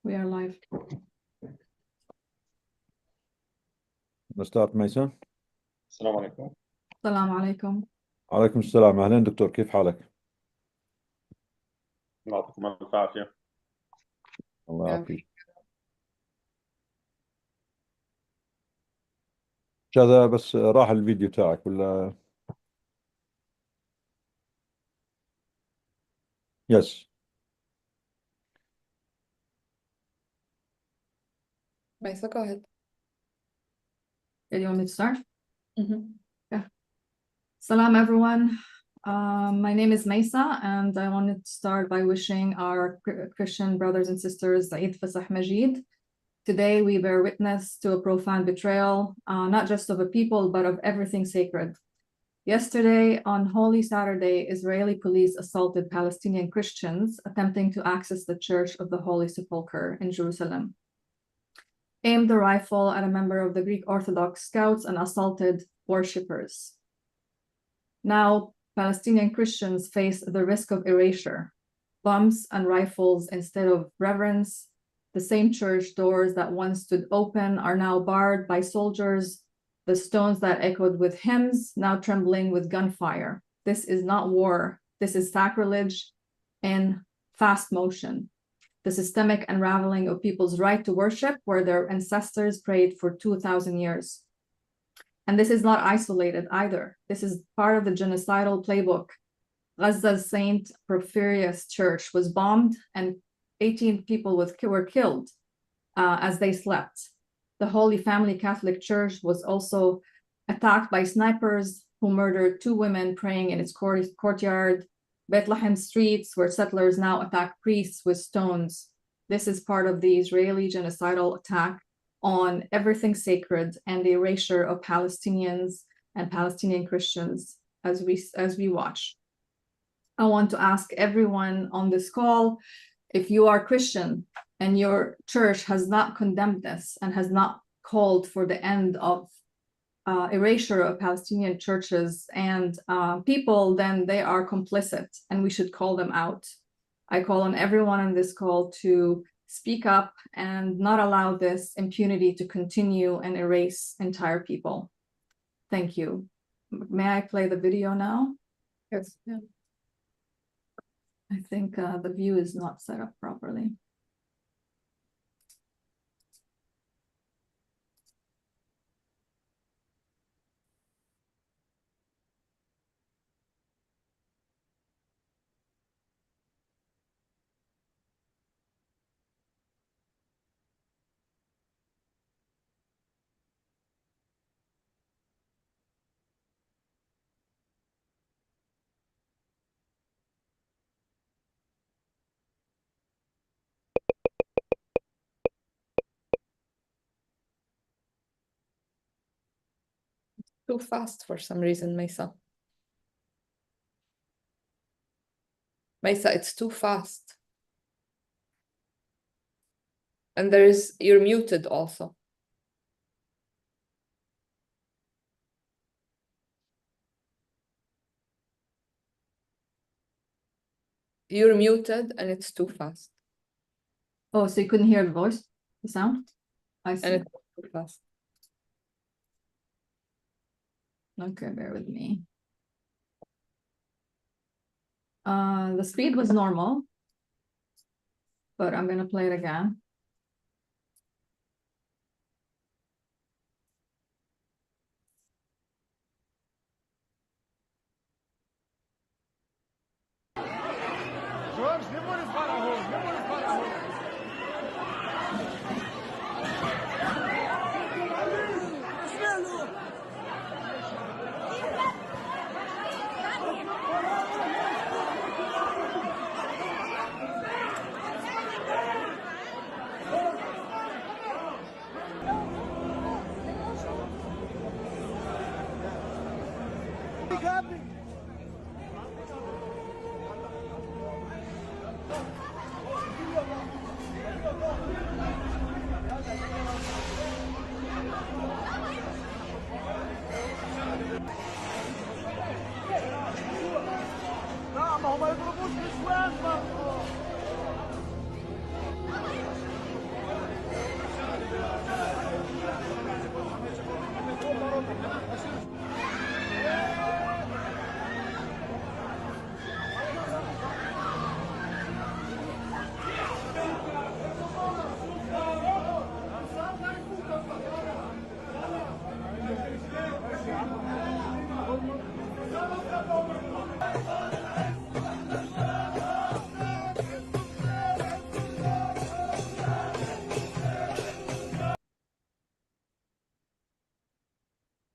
We are live. نستارت ميسون. السلام عليكم. السلام عليكم. عليكم السلام، أهلين دكتور، كيف حالك؟ الله يعطيكم ألف عافية. الله يعافيك. كذا بس راح الفيديو تاعك ولا؟ يس. Maisa, go ahead. Yeah, you want me to start? Yeah. Salam, everyone. My name is Maisa, and I wanted to start by wishing our Christian brothers and sisters Eid Fasah Majid. Today, we bear witness to a profound betrayal, not just of a people, but of everything sacred. Yesterday, on Holy Saturday, Israeli police assaulted Palestinian Christians attempting to access the Church of the Holy Sepulchre in Jerusalem, aimed a rifle at a member of the Greek Orthodox Scouts and assaulted worshippers. Now, Palestinian Christians face the risk of erasure, bombs and rifles instead of reverence. The same church doors that once stood open are now barred by soldiers, the stones that echoed with hymns now trembling with gunfire. This is not war. This is sacrilege in fast motion. The systemic unraveling of people's right to worship where their ancestors prayed for 2,000 years. And this is not isolated either. This is part of the genocidal playbook. Gaza's Saint Porphyrius Church was bombed and 18 people were killed as they slept. The Holy Family Catholic Church was also attacked by snipers who murdered 2 women praying in its courtyard. Bethlehem streets, where settlers now attack priests with stones. This is part of the Israeli genocidal attack on everything sacred and the erasure of Palestinians and Palestinian Christians as we watch. I want to ask everyone on this call, if you are Christian and your church has not condemned this and has not called for the end of erasure of Palestinian churches and people, then they are complicit and we should call them out. I call on everyone on this call to speak up and not allow this impunity to continue and erase entire people. Thank you. May I play the video now? Yes. Yeah. I think the view is not set up properly. Too fast for some reason, Maisa. Maisa, it's too fast. And you're muted also. You're muted and it's too fast. Oh, so you couldn't hear the voice, the sound? I see. And it's too fast. Okay, bear with me. The speed was normal, but I'm gonna play it again.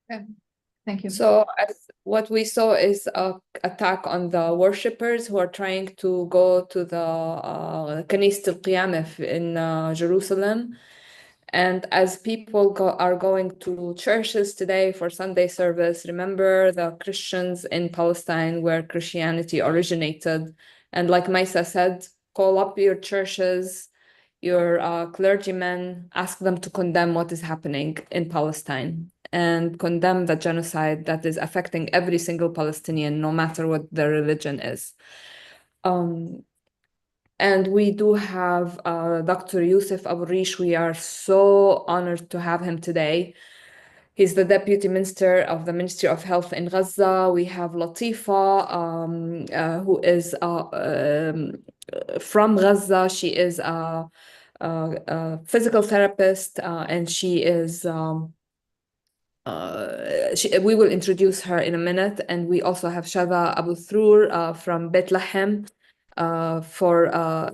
Thank you. So what we saw is a attack on the worshippers who are trying to go to the Kanisat al-Qiyamah in Jerusalem. And as people are going to churches today for Sunday service, remember the Christians in Palestine where Christianity originated. And like Maisa said, call up your churches, your clergymen, ask them to condemn what is happening in Palestine and condemn the genocide that is affecting every single Palestinian, no matter what their religion is. And we do have Dr. Youssef Abu Rish. We are so honored to have him today. He's the Deputy Minister of the Ministry of Health in Gaza. We have Latifa, who is from Gaza. She is a physical therapist, and she is we will introduce her in a minute. And we also have Shada Abu Thrur from Bethlehem.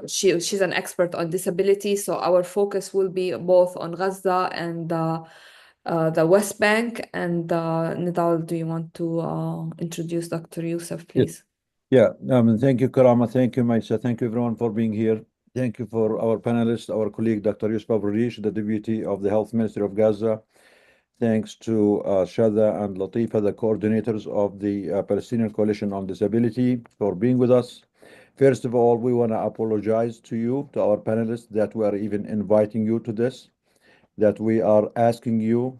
She's an expert on disability, so our focus will be both on Gaza and the West Bank. And Nidal, do you want to introduce Dr. Youssef, please? Yeah, thank you, Karama. Thank you, Maisa. Thank you, everyone, for being here. Thank you for our panelists, our colleague, Dr. Yusuf Abrish, the Deputy of the Health Ministry of Gaza. Thanks to Shada and Latifa, the coordinators of the Palestinian Coalition on Disability, for being with us. First of all, we want to apologize to you, to our panelists, that we are even inviting you to this, that we are asking you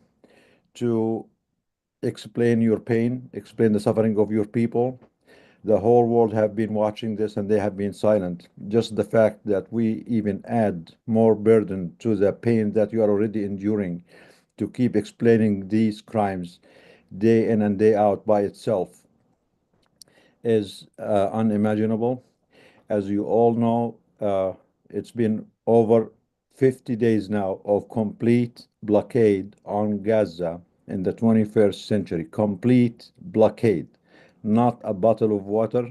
to explain your pain, explain the suffering of your people. The whole world have been watching this and they have been silent. Just the fact that we even add more burden to the pain that you are already enduring to keep explaining these crimes day in and day out by itself is unimaginable. As you all know, it's been over 50 days now of complete blockade on Gaza in the 21st century. Complete blockade. Not a bottle of water,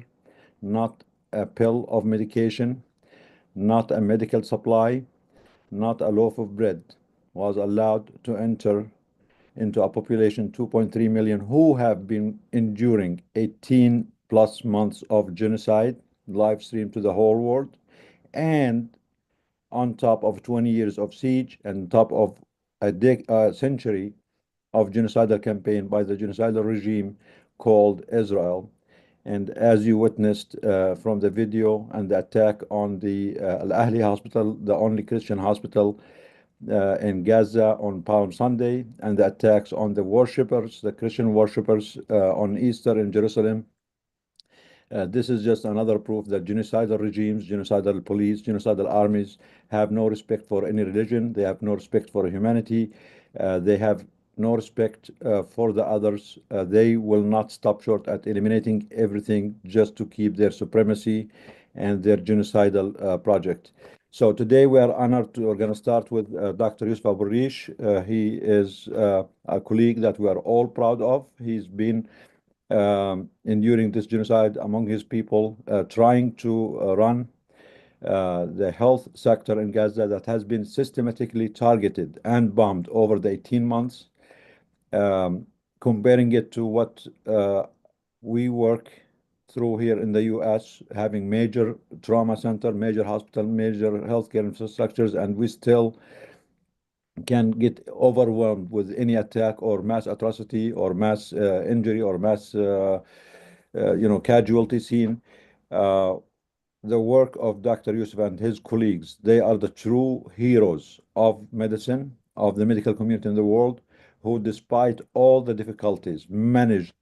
not a pill of medication, not a medical supply, not a loaf of bread was allowed to enter into a population 2.3 million who have been enduring 18 plus months of genocide live streamed to the whole world, and on top of 20 years of siege and top of a century of genocidal campaign by the genocidal regime called Israel. And as you witnessed from the video and the attack on the Al-Ahli hospital, the only Christian hospital in Gaza on Palm Sunday, and the attacks on the worshippers, the Christian worshippers on Easter in Jerusalem. This is just another proof that genocidal regimes, genocidal police, genocidal armies have no respect for any religion. They have no respect for humanity. They have no respect for the others. They will not stop short at eliminating everything just to keep their supremacy and their genocidal project. So today we are honored we're going to start with Dr. Yusuf Aburish. He is a colleague that we are all proud of. He's been enduring this genocide among his people, trying to run the health sector in Gaza that has been systematically targeted and bombed over the 18 months. Comparing it to what we work through here in the US, having major trauma center, major hospital, major healthcare infrastructures, and we still can get overwhelmed with any attack or mass atrocity or mass injury or mass casualty scene. The work of Dr. Yusuf and his colleagues, they are the true heroes of medicine, of the medical community in the world, who despite all the difficulties managed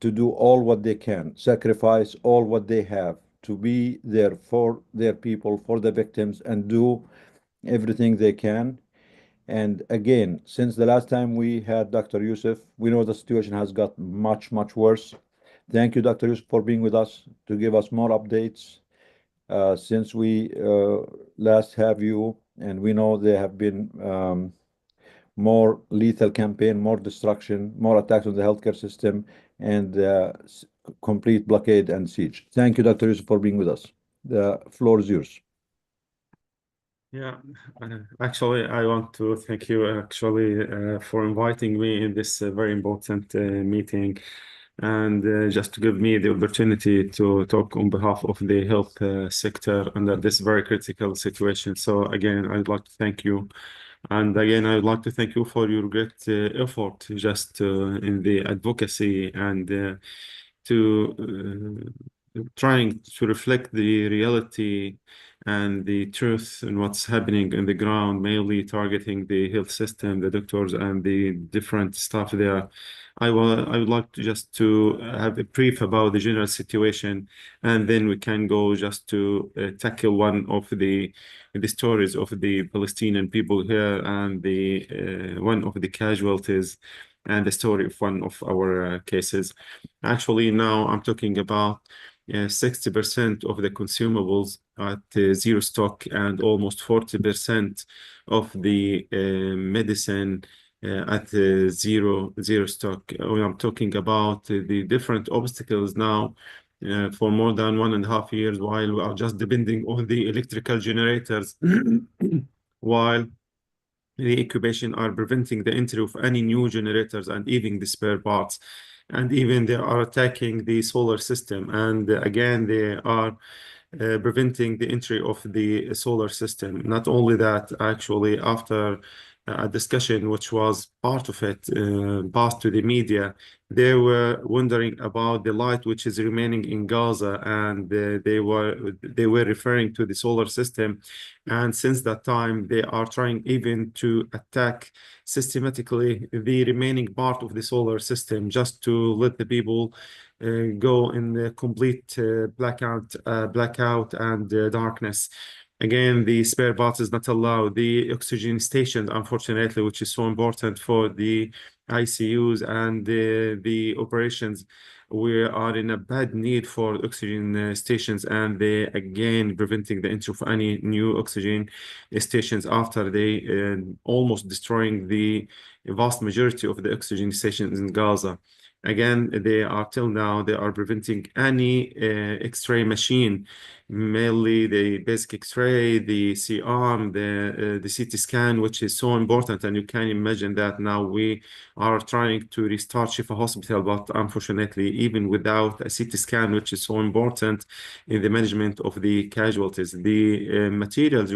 to do all what they can, sacrifice all what they have to be there for their people, for the victims, and do everything they can. And again, since the last time we had Dr. Yusuf, we know the situation has got much, much worse. Thank you, Dr. Yusuf, for being with us to give us more updates since we last have you. And we know there have been more lethal campaign, more destruction, more attacks on the healthcare system, and complete blockade and siege. Thank you, Dr. Yusuf, for being with us. The floor is yours. Yeah, actually, I want to thank you for inviting me in this very important meeting, and just to give me the opportunity to talk on behalf of the health sector under this very critical situation. So again, I'd like to thank you. And again, I would like to thank you for your great effort just in the advocacy and trying to reflect the reality and the truth and what's happening in the ground, mainly targeting the health system, the doctors, and the different staff there. I would like to just to have a brief about the general situation, and then we can go just to tackle one of the stories of the Palestinian people here and the one of the casualties and the story of one of our cases. Actually, now I'm talking about 60% of the consumables at zero stock and almost 40% of the medicine at zero stock. When I'm talking about the different obstacles now for more than 1.5 years, while we are just depending on the electrical generators, while the incubation are preventing the entry of any new generators and even the spare parts. And even they are attacking the solar system. And again, they are preventing the entry of the solar system. Not only that, actually, after a discussion which was part of it passed to the media, they were wondering about the light which is remaining in Gaza, and they were referring to the solar system. And since that time, they are trying even to attack systematically the remaining part of the solar system, just to let the people go in the complete blackout and darkness. Again, the spare parts is not allowed. The oxygen stations, unfortunately, which is so important for the ICUs and the operations, we are in a bad need for oxygen stations, and they again preventing the entry of any new oxygen stations after they almost destroying the vast majority of the oxygen stations in Gaza. Again, they are till now, they are preventing any X-ray machine, mainly the basic X-ray, the C-arm, the CT scan, which is so important. And you can imagine that now we are trying to restart Shifa Hospital, but unfortunately, even without a CT scan, which is so important in the management of the casualties, the materials,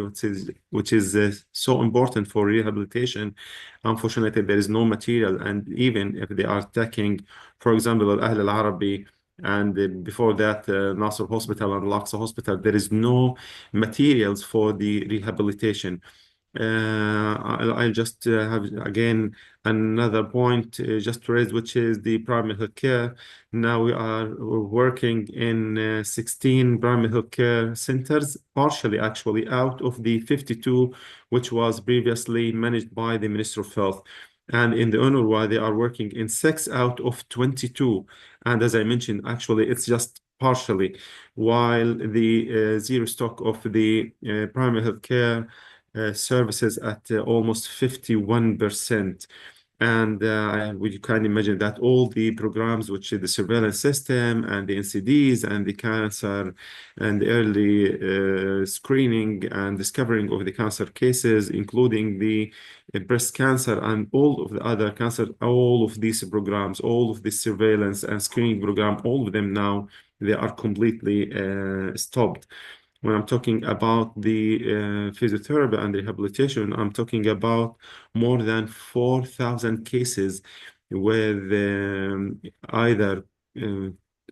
which is so important for rehabilitation, unfortunately, there is no material. And even if they are attacking, for example, Al-Ahl Al-Arabi, and before that, Nasser Hospital and Al-Aqsa Hospital, there is no materials for the rehabilitation. I'll just have again another point just to raise, which is the primary health care. Now we are working in 16 primary health care centers, partially actually out of the 52, which was previously managed by the Minister of Health. And in the UNRWA, they are working in 6 out of 22. And as I mentioned, actually, it's just partially, while the zero stock of the primary health care services at almost 51%. And you can imagine that all the programs, which is the surveillance system and the NCDs and the cancer and the early screening and discovering of the cancer cases, including the breast cancer and all of the other cancer, all of these programs, all of the surveillance and screening program, all of them now, they are completely stopped. When I'm talking about the physiotherapy and rehabilitation, I'm talking about more than 4,000 cases with either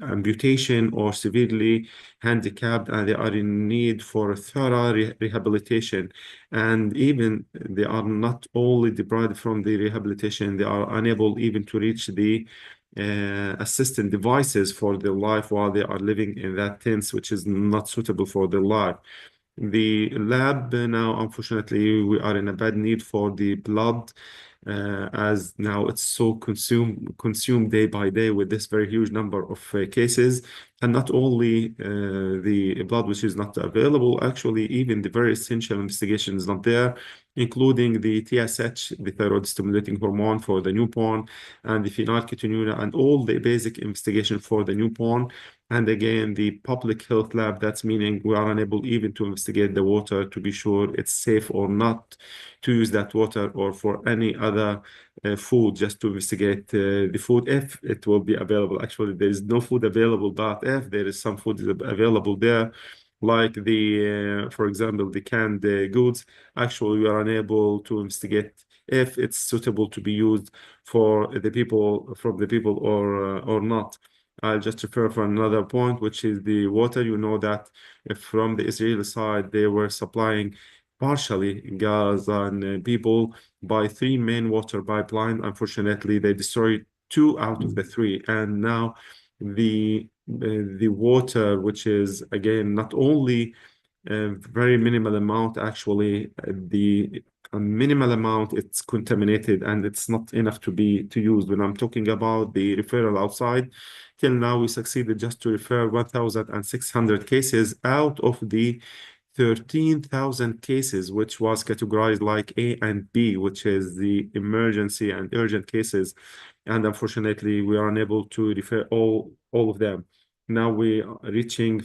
amputation or severely handicapped, and they are in need for a thorough rehabilitation. And even they are not only deprived from the rehabilitation, they are unable even to reach the assistant devices for their life while they are living in that tents, which is not suitable for their life. The lab now, unfortunately, we are in a bad need for the blood, as now it's so consumed day by day with this very huge number of cases. And not only the blood which is not available, actually, even the very essential investigation is not there, including the TSH, the thyroid stimulating hormone for the newborn, and the phenylketonuria, and all the basic investigation for the newborn. And again, the public health lab, that's meaning we are unable even to investigate the water to be sure it's safe or not to use that water, or for any other food, just to investigate the food if it will be available. Actually, there is no food available, but if there is some food available there, like for example, the canned goods, actually we are unable to investigate if it's suitable to be used for the people, or not. I'll just refer for another point, which is the water. You know that from the Israeli side, they were supplying partially Gaza and people by 3 main water pipelines. Unfortunately, they destroyed 2 out of the 3, and now the water, which is again not only a very minimal amount, actually the a minimal amount, it's contaminated and it's not enough to use. When I'm talking about the referral outside, till now we succeeded just to refer 1,600 cases out of the 13,000 cases, which was categorized like A and B, which is the emergency and urgent cases. And unfortunately, we are unable to refer all of them. Now we are reaching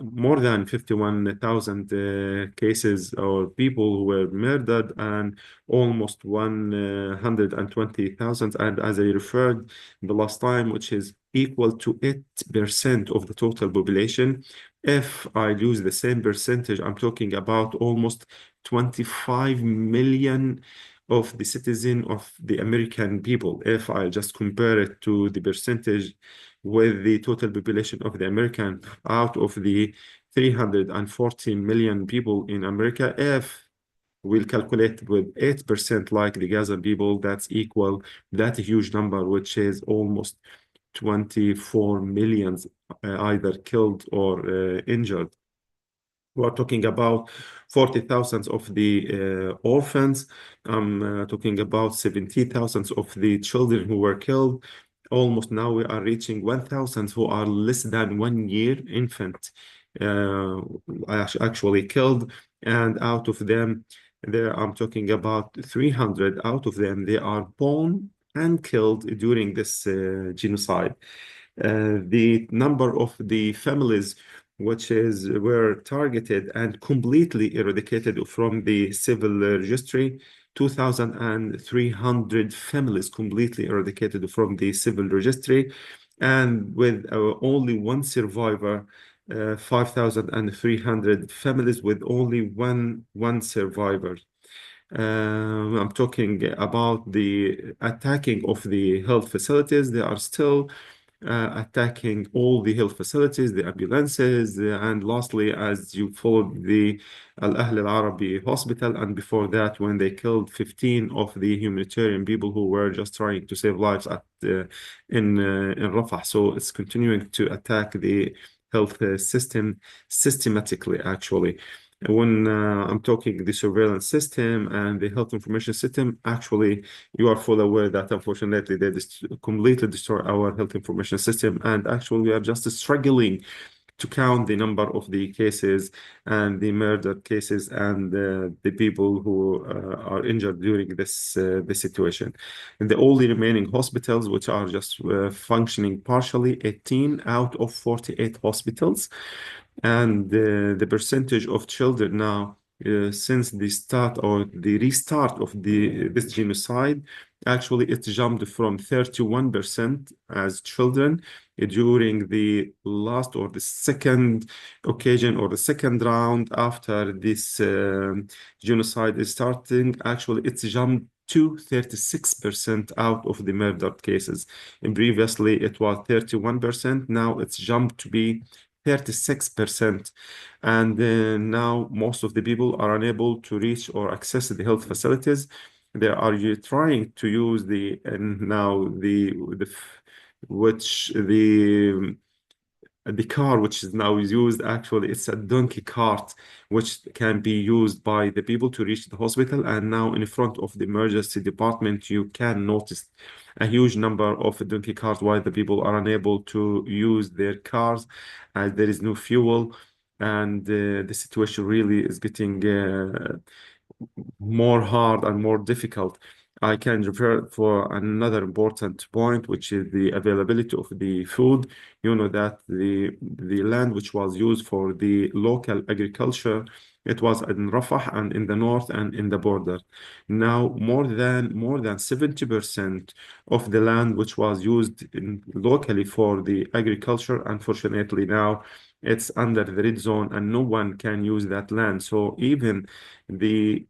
more than 51,000 cases or people who were murdered, and almost 120,000. And as I referred the last time, which is equal to 8% of the total population. If I use the same percentage, I'm talking about almost 25 million of the citizen of the American people. If I just compare it to the percentage with the total population of the American, out of the 340 million people in America, if we'll calculate with 8% like the Gaza people, that's equal that huge number, which is almost 24 million either killed or injured. We're talking about 40,000 of the orphans. I'm talking about 70,000 of the children who were killed. Almost now we are reaching 1,000 who are less than 1 year infant actually killed. And out of them, I'm talking about 300 out of them, they are born and killed during this genocide. The number of the families which were targeted and completely eradicated from the civil registry, 2,300 families completely eradicated from the civil registry, and with only one survivor, 5,300 families with only one survivor. I'm talking about the attacking of the health facilities. They are still attacking all the health facilities, the ambulances, and lastly, as you followed the Al-Ahl Al-Arabi hospital, and before that, when they killed 15 of the humanitarian people who were just trying to save lives in Rafah. So it's continuing to attack the health system systematically, actually. When I'm talking the surveillance system and the health information system, actually, you are fully aware that unfortunately they completely destroy our health information system. And actually, we are just struggling to count the number of the cases and the murder cases and the people who are injured during this situation. And the only remaining hospitals, which are just functioning partially, 18 out of 48 hospitals. And the percentage of children now, since the start or the restart of this genocide, actually it jumped from 31% as children during the last or the second occasion or the second round after this genocide is starting. Actually, it's jumped to 36% out of the murdered cases. And previously, it was 31%. Now it's jumped to be 36%. And now most of the people are unable to reach or access the health facilities. They are trying to use the car which is now used. Actually, it's a donkey cart which can be used by the people to reach the hospital. And now in front of the emergency department, you can notice a huge number of donkey carts while the people are unable to use their cars as there is no fuel. And the situation really is getting more hard and more difficult. I can refer for another important point, which is the availability of the food. You know that the land which was used for the local agriculture, it was in Rafah and in the north and in the border. Now more than 70% of the land which was used locally for the agriculture, unfortunately now it's under the red zone and no one can use that land. So even the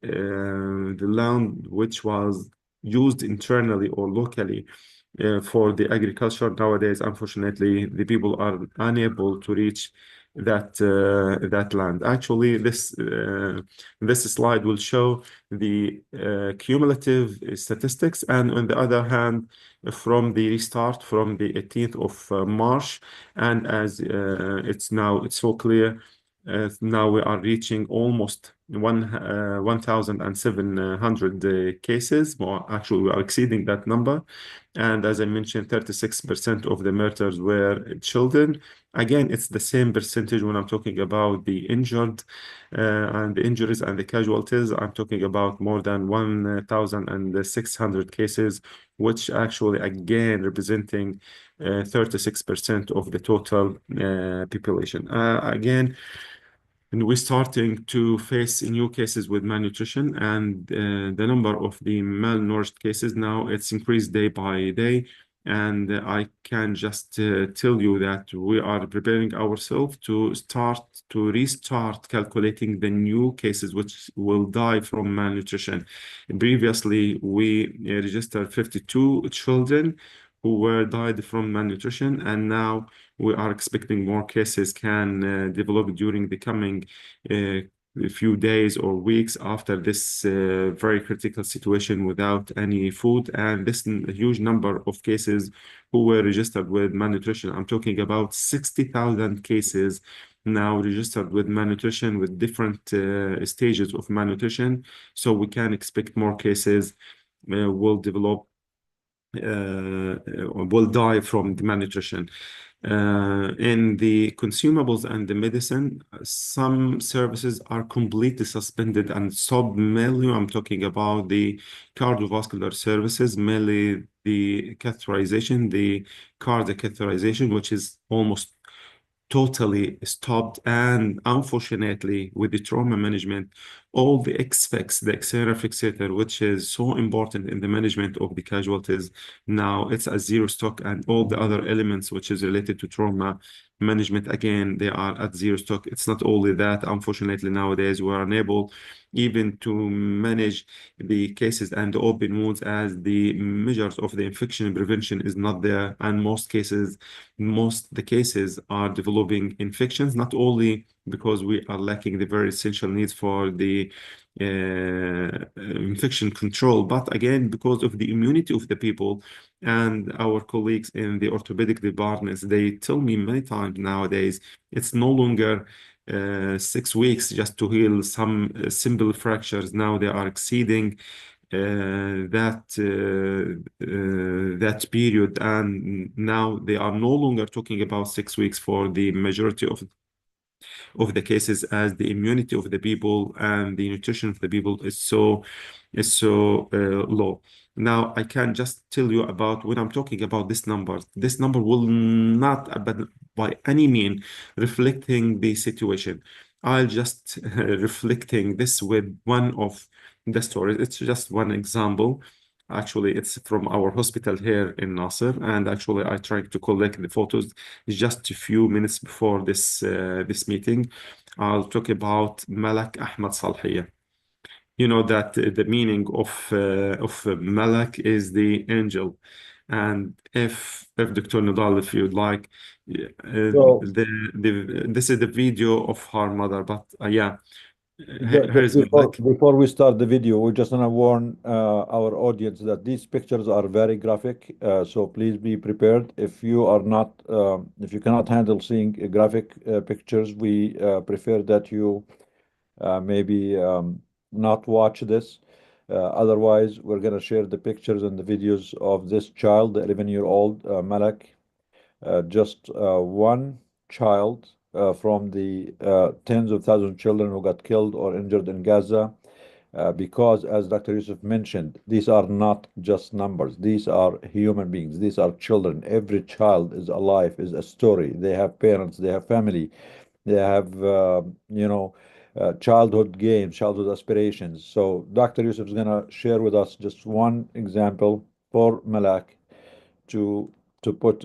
land which was used internally or locally for the agriculture nowadays, unfortunately, the people are unable to reach that land. Actually, this slide will show the cumulative statistics, and on the other hand, from the restart from the 18th of March, and as it's so clear. Now we are reaching almost 1,700 cases. More actually, we are exceeding that number. And as I mentioned, 36% of the murders were children. Again, it's the same percentage when I'm talking about the injured and the injuries and the casualties. I'm talking about more than 1,600 cases, which actually again representing 36% of the total population. Again, and we're starting to face new cases with malnutrition, and the number of the malnourished cases now it's increased day by day. And I can just tell you that we are preparing ourselves to restart calculating the new cases which will die from malnutrition. Previously, we registered 52 children who were died from malnutrition, and now we are expecting more cases can develop during the coming uh, few days or weeks after this very critical situation without any food. And this huge number of cases who were registered with malnutrition. I'm talking about 60,000 cases now registered with malnutrition with different stages of malnutrition. So we can expect more cases will develop will die from the malnutrition. In the consumables and the medicine, some services are completely suspended and stopped. Mainly, I'm talking about the cardiovascular services, mainly the catheterization, the cardiac catheterization, which is almost totally stopped. And unfortunately, with the trauma management, all the XFix, the external fixator, which is so important in the management of the casualties, now it's a zero stock, and all the other elements which is related to trauma management, again, they are at zero stock. It's not only that, unfortunately, nowadays we are unable even to manage the cases and the open wounds as the measures of the infection prevention is not there. And most the cases are developing infections, not only because we are lacking the very essential needs for the infection control, but again, because of the immunity of the people. And our colleagues in the orthopedic departments, they tell me many times nowadays, it's no longer 6 weeks just to heal some simple fractures. Now they are exceeding that period, and now they are no longer talking about 6 weeks for the majority of the cases, as the immunity of the people and the nutrition of the people is so low. Now I can just tell you about when I'm talking about this number. This number will not by any mean reflecting the situation. I'll just reflecting this with one of the stories. It's just one example. Actually, it's from our hospital here in Nasser, and actually I tried to collect the photos just a few minutes before this meeting. I'll talk about Malak Ahmad Salhiya. You know that the meaning of Malak is the angel, and if Dr. Nidal, if you'd like, So this is the video of her mother. But yeah, just here's Malak. before we start the video, we just want to warn our audience that these pictures are very graphic. So please be prepared. If you are not, if you cannot handle seeing graphic pictures, we prefer that you maybe not watch this. Otherwise, we're going to share the pictures and the videos of this child, the 11-year-old Malak, just one child from the tens of thousands of children who got killed or injured in Gaza. because, as Dr. Yusuf mentioned, these are not just numbers. These are human beings. These are children. Every child is alive, is a story. They have parents, they have family, they have, childhood games, childhood aspirations. So Dr. Yusuf is going to share with us just one example for Malak to put,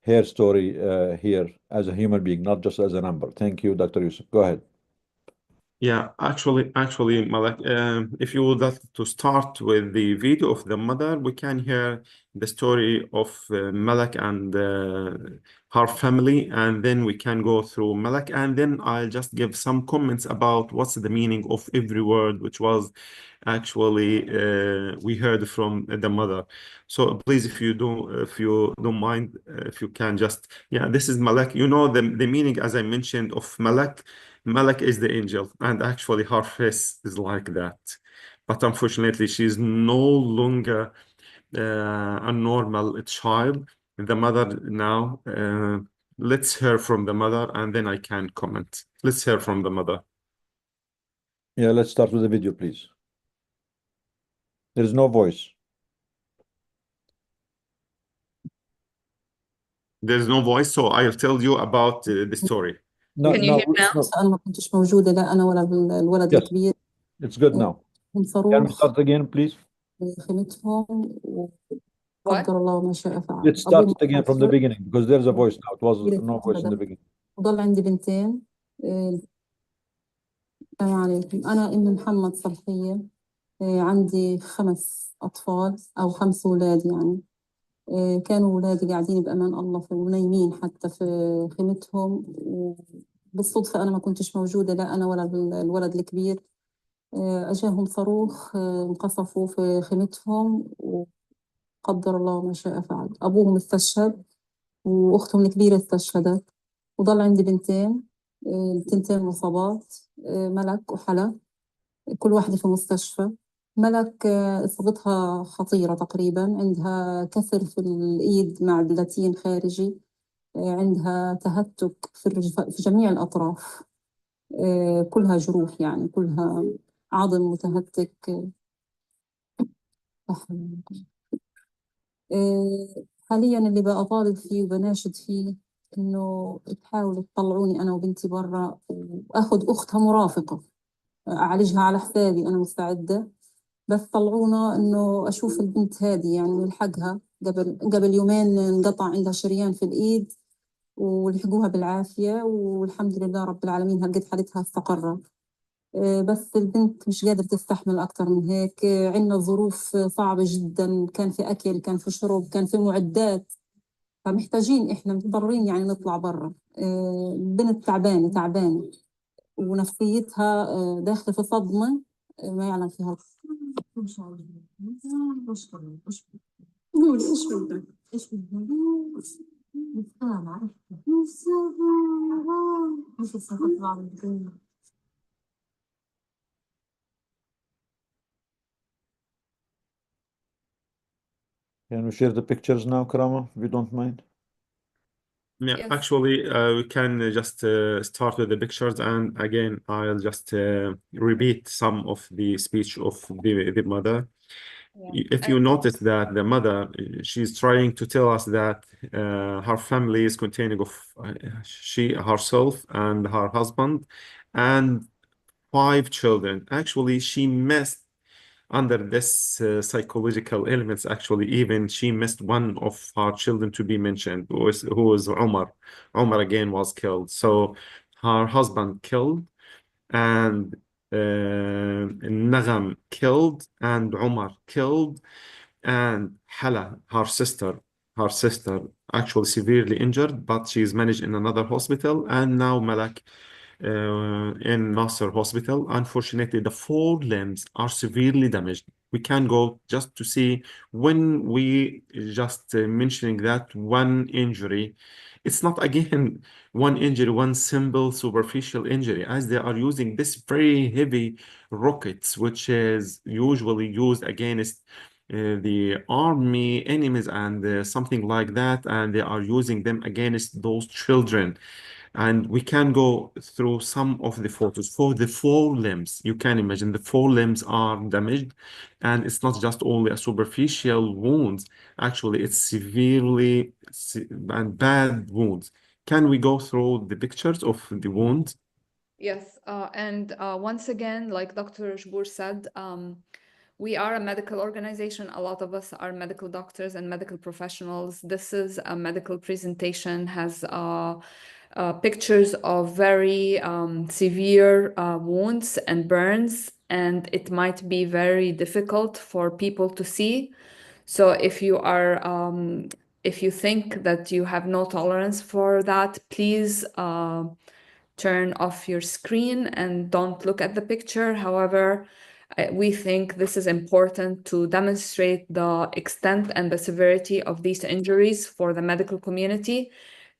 her story here as a human being, not just as a number. Thank you, Dr. Yusuf. Go ahead. Yeah, actually, Malak, if you would like to start with the video of the mother, we can hear the story of Malak and her family, and then we can go through Malak, and then I'll just give some comments about what's the meaning of every word, which was actually we heard from the mother. So please, if you don't mind, if you can just, yeah, this is Malak. You know the meaning, as I mentioned, of Malak. Malak is the angel, and actually her face is like that. But unfortunately, she's no longer a normal child. The mother now, let's hear from the mother, and then I can comment. Let's hear from the mother. Yeah, let's start with the video, please. There is no voice. There's no voice, so I'll tell you about the story. No, Can you no, hear now? no. أنا ما كنتش موجودة لا أنا ولا الولد Yes. الكبير It's good now. من Can we صاروخ start again, please? خيمتهم What? وقدر الله ما شاء فعل. Let's start it again from the متوفر beginning because there's a voice now. It was كبيرة no voice in the الولد. beginning. وضل عندي بنتين. السلام عليكم. أنا أم محمد صبحية. عندي 5 أطفال أو 5 أولاد يعني. كانوا أولادي قاعدين بأمان الله ونايمين حتى في خيمتهم، وبالصدفة أنا ما كنتش موجودة لا أنا ولا الولد الكبير. أجاهم صاروخ انقصفوا في خيمتهم وقدر الله ما شاء فعل. أبوهم استشهد وأختهم الكبيرة استشهدت، وضل عندي بنتين، التنتين مصابات، ملك وحلا، كل واحدة في مستشفى. ملك إصابتها خطيرة تقريبا، عندها كسر في الإيد مع بلاتين خارجي، عندها تهتك في جميع الأطراف، كلها جروح يعني كلها عظم متهتك. حاليا اللي بطالب فيه وبناشد فيه إنه تحاولوا تطلعوني أنا وبنتي برا وأخذ أختها مرافقة أعالجها على حسابي، أنا مستعدة، بس طلعونا إنه أشوف البنت هذه يعني نلحقها. قبل يومين انقطع عندها شريان في الإيد ولحقوها بالعافية والحمد لله رب العالمين هلقيت حالتها استقرت. بس البنت مش قادرة تستحمل أكتر من هيك. عندنا ظروف صعبة جدا، كان في أكل، كان في شرب، كان في معدات، فمحتاجين إحنا مضطرين يعني نطلع برا. البنت تعبانة ونفسيتها داخلة في صدمة ما يعلم فيها. قولي إيش بدك؟ إيش بدك؟ Can we share the pictures now, Karama, if you don't mind? Yeah, Yes. actually, we can just start with the pictures, and again, I'll just repeat some of the speech of the mother. If you notice that the mother, she's trying to tell us that her family is containing of she herself and her husband and 5 children. Actually, she missed under this psychological elements. Actually, even she missed one of her children to be mentioned, who was Umar. Umar again was killed. So her husband killed, and Nagam killed, and Umar killed, and Hala, her sister actually severely injured, but she is managed in another hospital, and now Malak in Nasser Hospital. Unfortunately, the 4 limbs are severely damaged. We can go just to see when we just mentioning that one injury. It's not again one injury, one simple superficial injury, as they are using this very heavy rockets, which is usually used against the army enemies and something like that, and they are using them against those children. And we can go through some of the photos. For the four limbs, you can imagine the four limbs are damaged, and it's not just only a superficial wound. Actually, it's severely and bad wounds. Can we go through the pictures of the wound? Yes, and once again, like Dr. Jbour said, we are a medical organization. A lot of us are medical doctors and medical professionals. This is a medical presentation, has pictures of very severe wounds and burns, and it might be very difficult for people to see. So if you think that you have no tolerance for that, please turn off your screen and don't look at the picture. However, we think this is important to demonstrate the extent and the severity of these injuries for the medical community.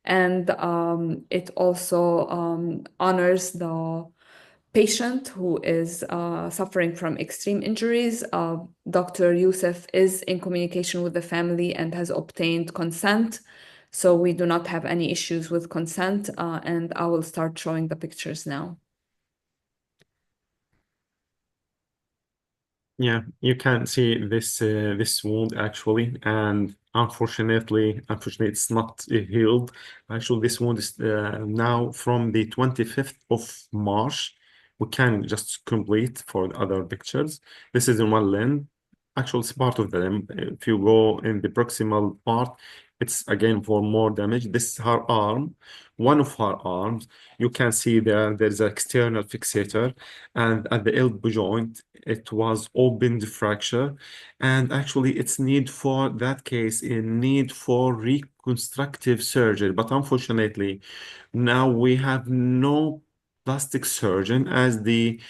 And it also honors the patient who is suffering from extreme injuries. Dr. Youssef is in communication with the family and has obtained consent. So we do not have any issues with consent, and I will start showing the pictures now. Yeah, you can see this wound actually, and unfortunately, it's not healed. Actually, this wound is now from the 25th of March. We can just complete for the other pictures. This is in one limb. Actually, it's part of the limb. If you go in the proximal part, it's again for more damage. This is her arm, one of her arms. You can see there's an external fixator, and at the elbow joint, it was opened fracture. And actually, it's need for that case, in need for reconstructive surgery. But unfortunately, now we have no plastic surgeon, as the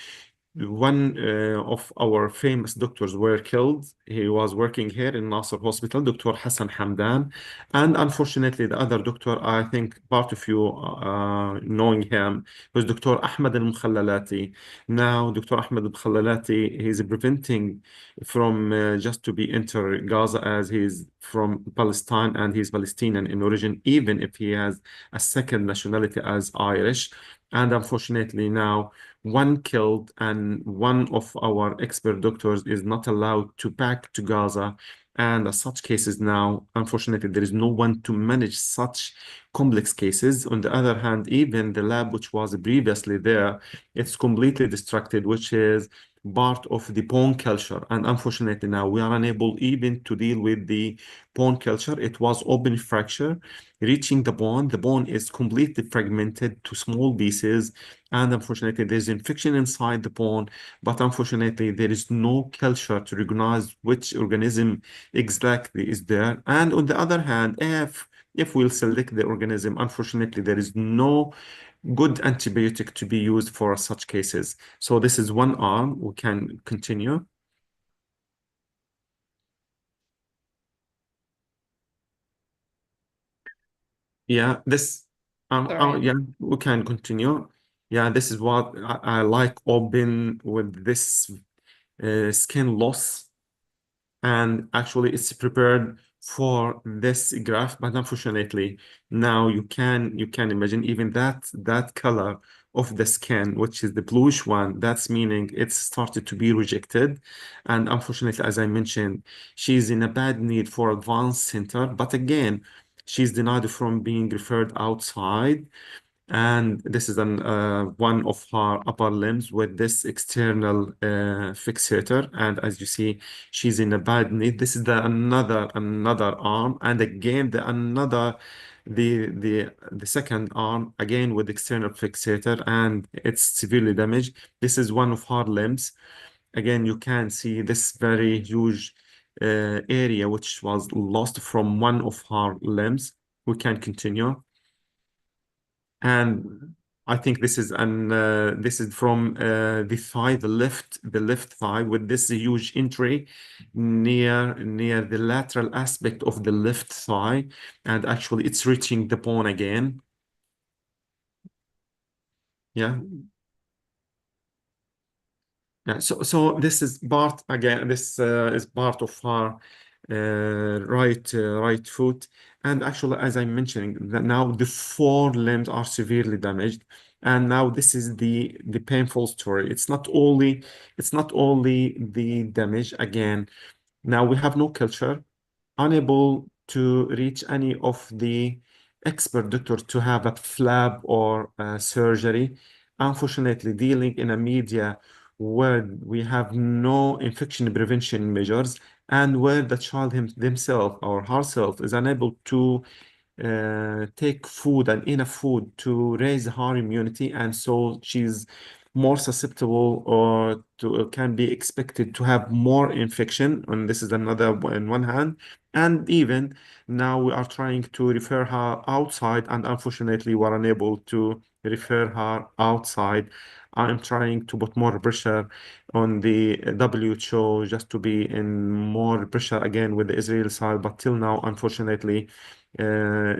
one of our famous doctors were killed. He was working here in Nasser Hospital, Dr. Hassan Hamdan. And unfortunately, the other doctor, I think part of you knowing him, was Dr. Ahmed al-Mukhallalati. Now, Dr. Ahmed al-Mukhallalati, he's preventing from just to be enter Gaza, as he's from Palestine and he's Palestinian in origin, even if he has a second nationality as Irish. And unfortunately now, one killed, and one of our expert doctors is not allowed to back to Gaza. And as such cases now, unfortunately, there is no one to manage such complex cases. On the other hand, even the lab which was previously there, it's completely distracted, which is part of the bone culture. And unfortunately, now we are unable even to deal with the bone culture. It was open fracture reaching the bone. The bone is completely fragmented to small pieces. And unfortunately, there's infection inside the bone. But unfortunately, there is no culture to recognize which organism exactly is there. And on the other hand, if we'll select the organism, unfortunately, there is no good antibiotic to be used for such cases. So this is one arm. We can continue. Yeah, Sorry. yeah, we can continue. Yeah, this is what I like, open with this skin loss, and actually it's prepared for this graph. But unfortunately, now you can imagine even that color of the skin, which is the bluish one, that's meaning it's started to be rejected. And unfortunately, as I mentioned, she's in a bad need for advanced center, but again, she's denied from being referred outside. And this is one of her upper limbs with this external fixator. And as you see, she's in a bad need. This is another arm, and again the second arm again with external fixator, and it's severely damaged. This is one of her limbs. Again, you can see this very huge area which was lost from one of her limbs. We can continue. And I think this is from the thigh, the left thigh, with this huge entry near the lateral aspect of the left thigh, and actually it's reaching the bone again. Yeah. Yeah, so this is part again. This is part of her right foot, And actually, as I'm mentioning, that now the 4 limbs are severely damaged. And now this is the painful story. It's not only the damage. Again, now we have no culture, unable to reach any of the expert doctors to have a flap or a surgery. Unfortunately, dealing in a media where we have no infection prevention measures and where the child themselves or herself is unable to take food and enough food to raise her immunity, and so she's more susceptible or to can be expected to have more infection. And this is another in one hand. And even now we are trying to refer her outside, and unfortunately we're unable to refer her outside. I'm trying to put more pressure on the WHO just to be in more pressure again with the Israeli side, but till now, unfortunately,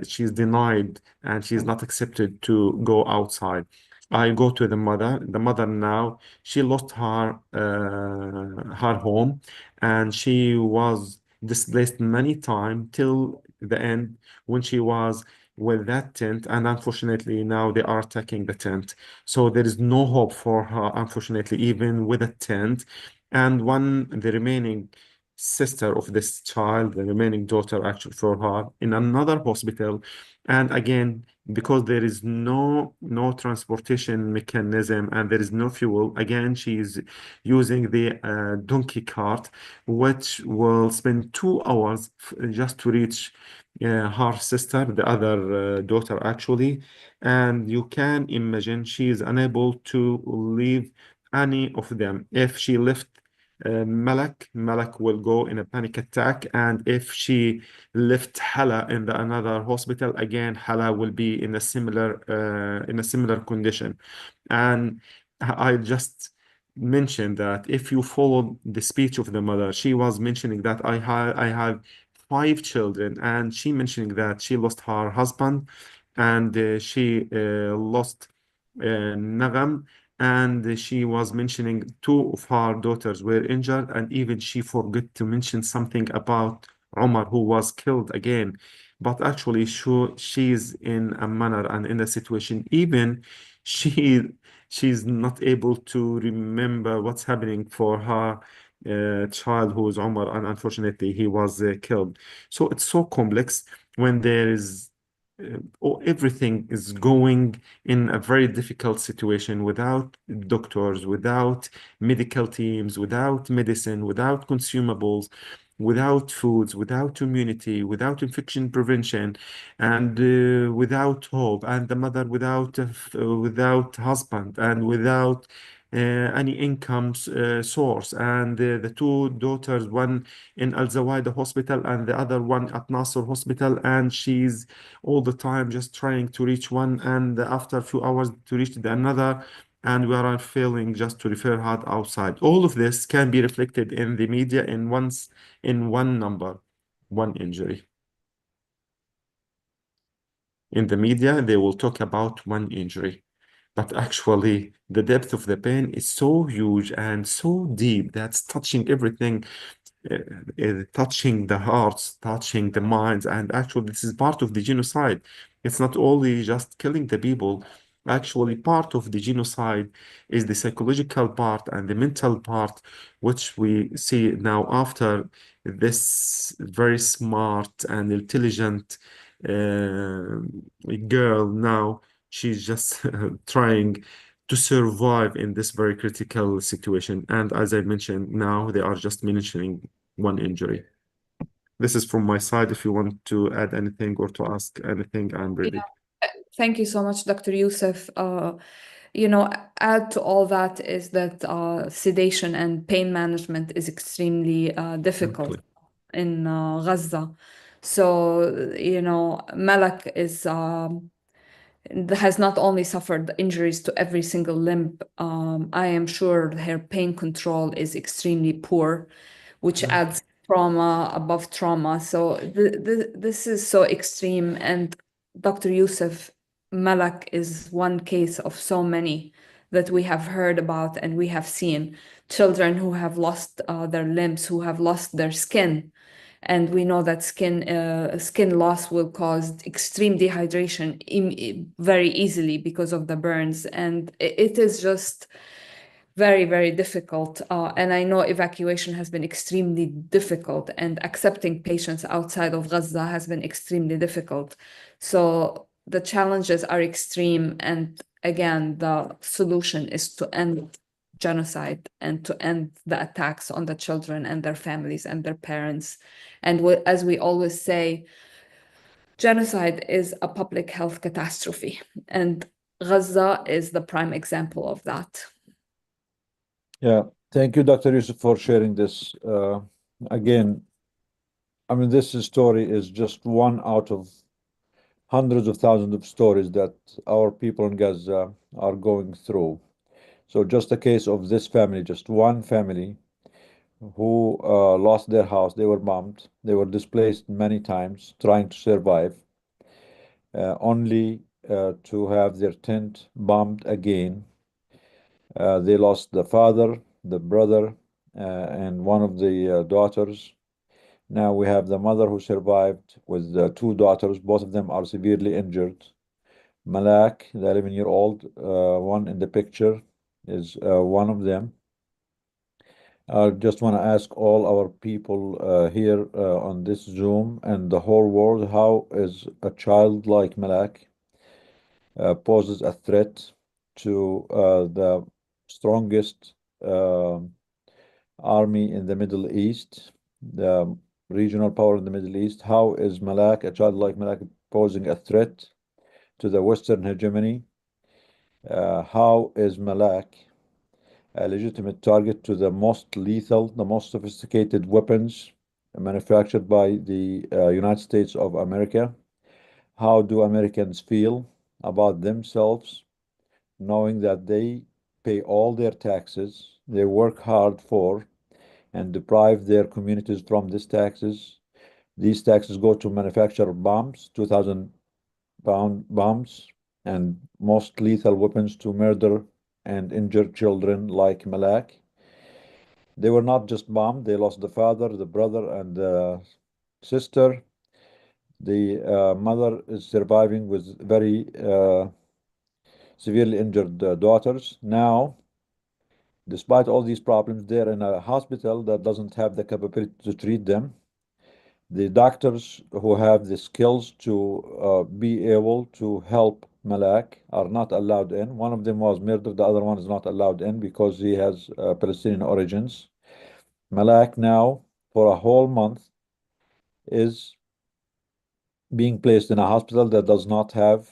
she's denied and she's not accepted to go outside. I go to the mother. The mother now, she lost her home, and she was displaced many times till the end when she was with that tent. And unfortunately, now they are attacking the tent. So there is no hope for her, unfortunately, even with a tent. And the remaining sister of this child, the remaining daughter actually for her, in another hospital. And again, because there is no transportation mechanism and there is no fuel, again, she is using the donkey cart, which will spend 2 hours just to reach her sister, the other daughter actually. And you can imagine she is unable to leave any of them. If she left Malak will go in a panic attack, and if she left Hala in the another hospital, again Hala will be in a similar condition. And I just mentioned that if you follow the speech of the mother, she was mentioning that I have 5 children, and she mentioning that she lost her husband, and she lost Nagam, and she was mentioning 2 of her daughters were injured, and even she forgot to mention something about Omar, who was killed again. But actually, she's in a manner and in a situation, even she she's not able to remember what's happening for her child, who is Omar, and unfortunately, he was killed. So it's so complex when there is everything is going in a very difficult situation without doctors, without medical teams, without medicine, without consumables, without foods, without immunity, without infection prevention, and without hope, and the mother without husband, and without any income source, and the 2 daughters, one in Al Zawaida Hospital and the other one at Nasser Hospital, and she's all the time just trying to reach one, and after a few hours to reach the another, and we are failing just to refer her outside. All of this can be reflected in the media in one number, one injury. In the media, they will talk about one injury, but actually the depth of the pain is so huge and so deep that's touching everything, touching the hearts, touching the minds. And actually, this is part of the genocide. It's not only just killing the people. Actually, part of the genocide is the psychological part and the mental part, which we see now after this very smart and intelligent girl. Now she's just trying to survive in this very critical situation. And as I mentioned, now they are just mentioning one injury. This is from my side. If you want to add anything or to ask anything, I'm ready. Thank you so much, Dr. Youssef. Add to all that is that sedation and pain management is extremely difficult in Gaza. So, Malak has not only suffered injuries to every single limb, I am sure her pain control is extremely poor, which adds trauma above trauma. So this is so extreme. And Dr. Youssef, Malak is one case of so many that we have heard about and we have seen children who have lost their limbs, who have lost their skin. And we know that skin loss will cause extreme dehydration very easily because of the burns. And it is just very, very difficult. And I know evacuation has been extremely difficult, and accepting patients outside of Gaza has been extremely difficult. So the challenges are extreme. And again, the solution is to end genocide and to end the attacks on the children and their families and their parents. And as we always say, genocide is a public health catastrophe. And Gaza is the prime example of that. Yeah, thank you, Dr. Yusuf, for sharing this. Again, I mean, this story is just one out of hundreds of thousands of stories that our people in Gaza are going through. So just a case of this family, just one family who lost their house. They were bombed. They were displaced many times, trying to survive, only to have their tent bombed again. They lost the father, the brother, and one of the daughters. Now we have the mother who survived with the two daughters. Both of them are severely injured. Malak, the 11-year-old one in the picture, is one of them. I just want to ask all our people here on this Zoom and the whole world, how is a child like Malak poses a threat to the strongest army in the Middle East, the regional power in the Middle East? How is Malak, a child like Malak, posing a threat to the Western hegemony? How is Malak a legitimate target to the most lethal, the most sophisticated weapons manufactured by the United States of America? How do Americans feel about themselves, knowing that they pay all their taxes, they work hard for, and deprive their communities from these taxes? These taxes go to manufacture bombs, 2,000-pound bombs, and most lethal weapons to murder and injure children like Malak. They were not just bombed, they lost the father, the brother, and the sister. The mother is surviving with very severely injured daughters. Now, despite all these problems, they're in a hospital that doesn't have the capability to treat them. The doctors who have the skills to be able to help Malak are not allowed in. One of them was murdered, the other one is not allowed in because he has Palestinian origins. Malak now, for a whole month, is being placed in a hospital that does not have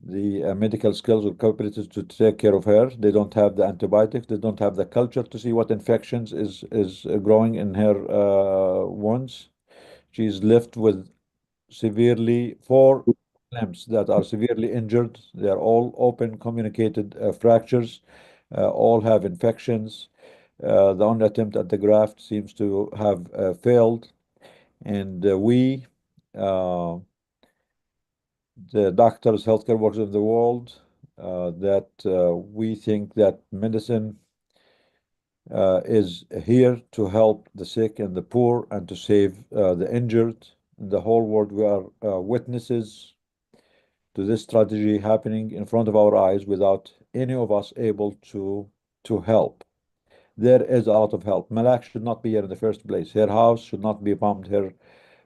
the medical skills or capabilities to take care of her. They don't have the antibiotics. They don't have the culture to see what infections is growing in her wounds. She's left with four limbs that are severely injured. They are all open communicated fractures, all have infections. The only attempt at the graft seems to have failed. And the doctors, healthcare workers of the world, that we think that medicine is here to help the sick and the poor and to save the injured. In the whole world, we are witnesses to this strategy happening in front of our eyes without any of us able to help. There is a lot of help. Malak should not be here in the first place. Her house should not be bombed. Her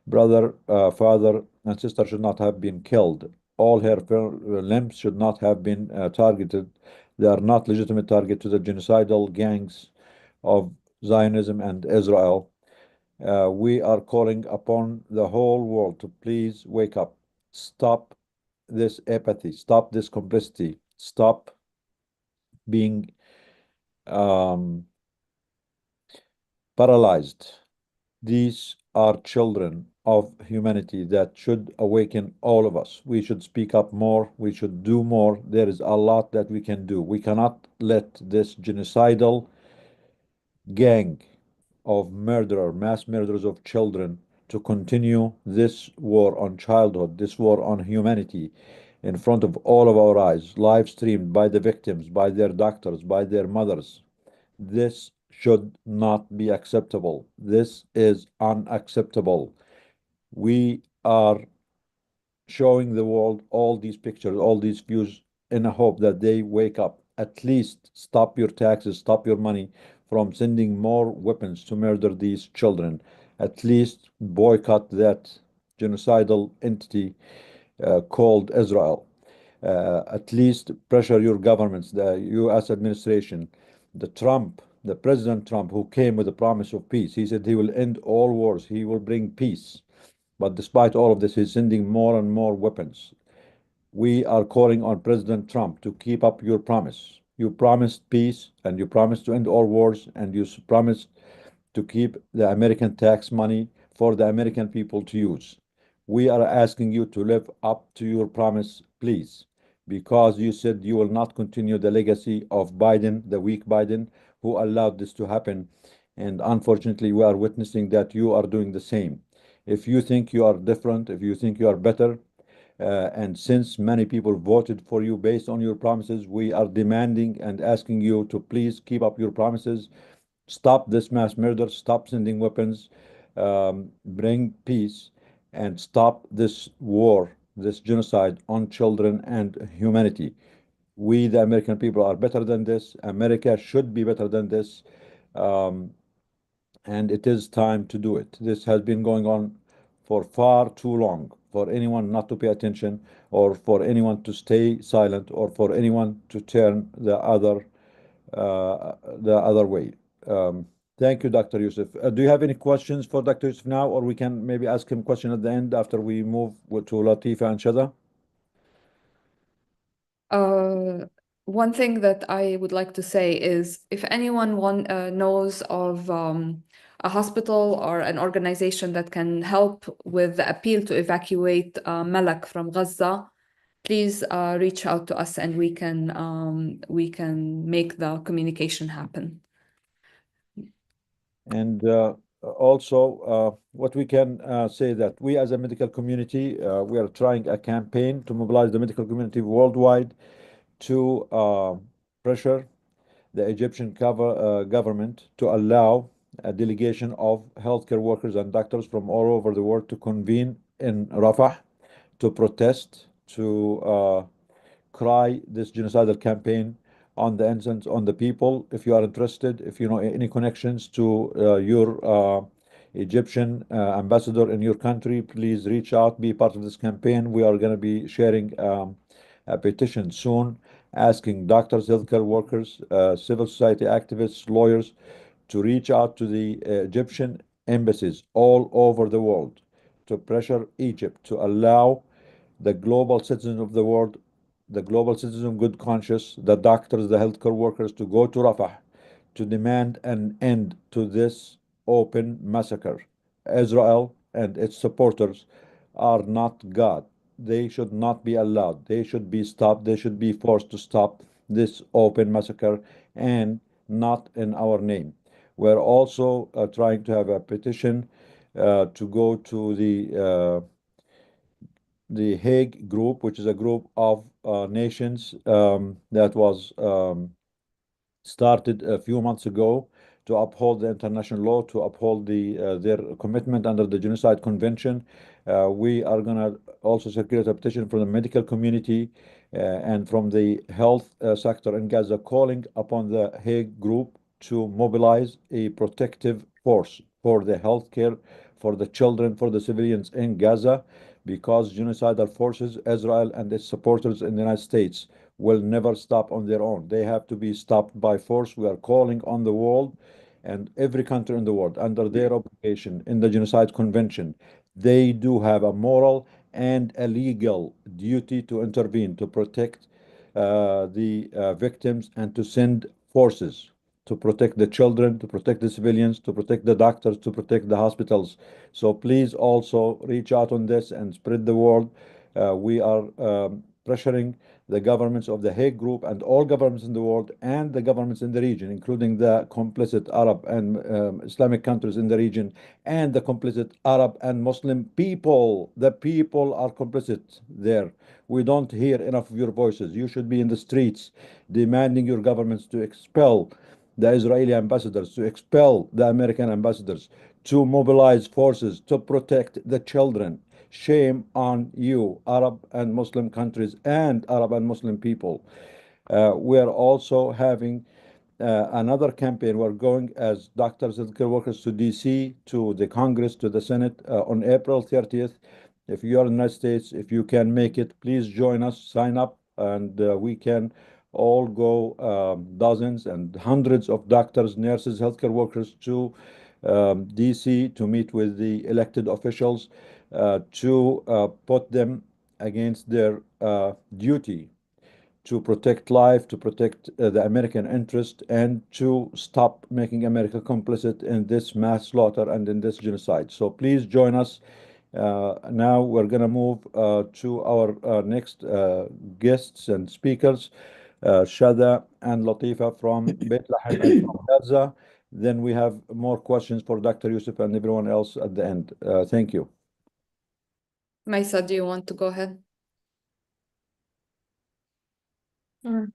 brother, father, and sister should not have been killed. All her limbs should not have been targeted. They are not legitimate target to the genocidal gangs of Zionism and Israel. We are calling upon the whole world to please wake up. Stop this apathy. Stop this complicity. Stop being paralyzed. These are children of humanity that should awaken all of us. We should speak up more. We should do more. There is a lot that we can do. We cannot let this genocidal gang of mass murderers of children, to continue this war on childhood, this war on humanity in front of all of our eyes, live streamed by the victims, by their doctors, by their mothers. This should not be acceptable. This is unacceptable. We are showing the world all these pictures, all these views, in a hope that they wake up. At least stop your taxes, stop your money from sending more weapons to murder these children. At least boycott that genocidal entity called Israel. At least pressure your governments, the U.S. administration, the President Trump, who came with a promise of peace. He said he will end all wars, he will bring peace. But despite all of this, he's sending more and more weapons. We are calling on President Trump to keep up your promise. You promised peace, and you promised to end all wars, and you promised to keep the American tax money for the American people to use. We are asking you to live up to your promise, please, because you said you will not continue the legacy of Biden, the weak Biden, who allowed this to happen. And unfortunately, we are witnessing that you are doing the same. If you think you are different, if you think you are better, and since many people voted for you based on your promises, we are demanding and asking you to please keep up your promises. Stop this mass murder, stop sending weapons, bring peace, and stop this war, this genocide on children and humanity. We, the American people, are better than this. America should be better than this. Um, and it is time to do it. This has been going on for far too long for anyone not to pay attention, or for anyone to stay silent, or for anyone to turn the other way. Thank you, Dr. Yusuf. Do you have any questions for Dr. Yusuf now, or we can maybe ask him a question at the end after we move to Latifa and Shada? One thing that I would like to say is if anyone knows of a hospital or an organization that can help with the appeal to evacuate Malak from Gaza, please reach out to us and we can make the communication happen. And also, what we can say that we as a medical community, we are trying a campaign to mobilize the medical community worldwide to pressure the Egyptian government to allow a delegation of healthcare workers and doctors from all over the world to convene in Rafah to protest, to cry this genocidal campaign on the innocents, on the people. If you are interested, if you know any connections to your Egyptian ambassador in your country, please reach out, be part of this campaign. We are going to be sharing a petition soon asking doctors, healthcare workers, civil society activists, lawyers to reach out to the Egyptian embassies all over the world to pressure Egypt to allow the global citizens of the world, the global citizens of good conscience, the doctors, the healthcare workers, to go to Rafah to demand an end to this open massacre. Israel and its supporters are not God. They should not be allowed. They should be stopped. They should be forced to stop this open massacre, and not in our name. We're also trying to have a petition to go to the Hague group, which is a group of nations that was started a few months ago to uphold the international law, to uphold their commitment under the Genocide Convention. We are going to also circulate a petition from the medical community and from the health sector in Gaza, calling upon the Hague group to mobilize a protective force for the healthcare, for the children, for the civilians in Gaza, because genocidal forces, Israel and its supporters in the United States, will never stop on their own. They have to be stopped by force. We are calling on the world and every country in the world under their obligation in the Genocide Convention. They do have a moral and a legal duty to intervene, to protect the victims, and to send forces to protect the children, to protect the civilians, to protect the doctors, to protect the hospitals. So please also reach out on this and spread the word. We are pressuring the governments of the Hague Group and all governments in the world and the governments in the region, including the complicit Arab and Islamic countries in the region, and the complicit Arab and Muslim people. The people are complicit there. We don't hear enough of your voices. You should be in the streets demanding your governments to expel the Israeli ambassadors, to expel the American ambassadors, to mobilize forces to protect the children. Shame on you, Arab and Muslim countries and Arab and Muslim people. We are also having another campaign. We're going as doctors and healthcare workers to DC, to the Congress, to the Senate on April 30th. If you are in the United States, if you can make it, please join us, sign up, and we can all go, dozens and hundreds of doctors, nurses, healthcare workers to DC to meet with the elected officials to put them against their duty to protect life, to protect the American interest, and to stop making America complicit in this mass slaughter and in this genocide. So please join us. Now we're going to move to our next guests and speakers, Shada and Latifa from Bethlehem and from Gaza. Then we have more questions for Dr. Yusuf and everyone else at the end. Thank you. Maisa, do you want to go ahead? Sure.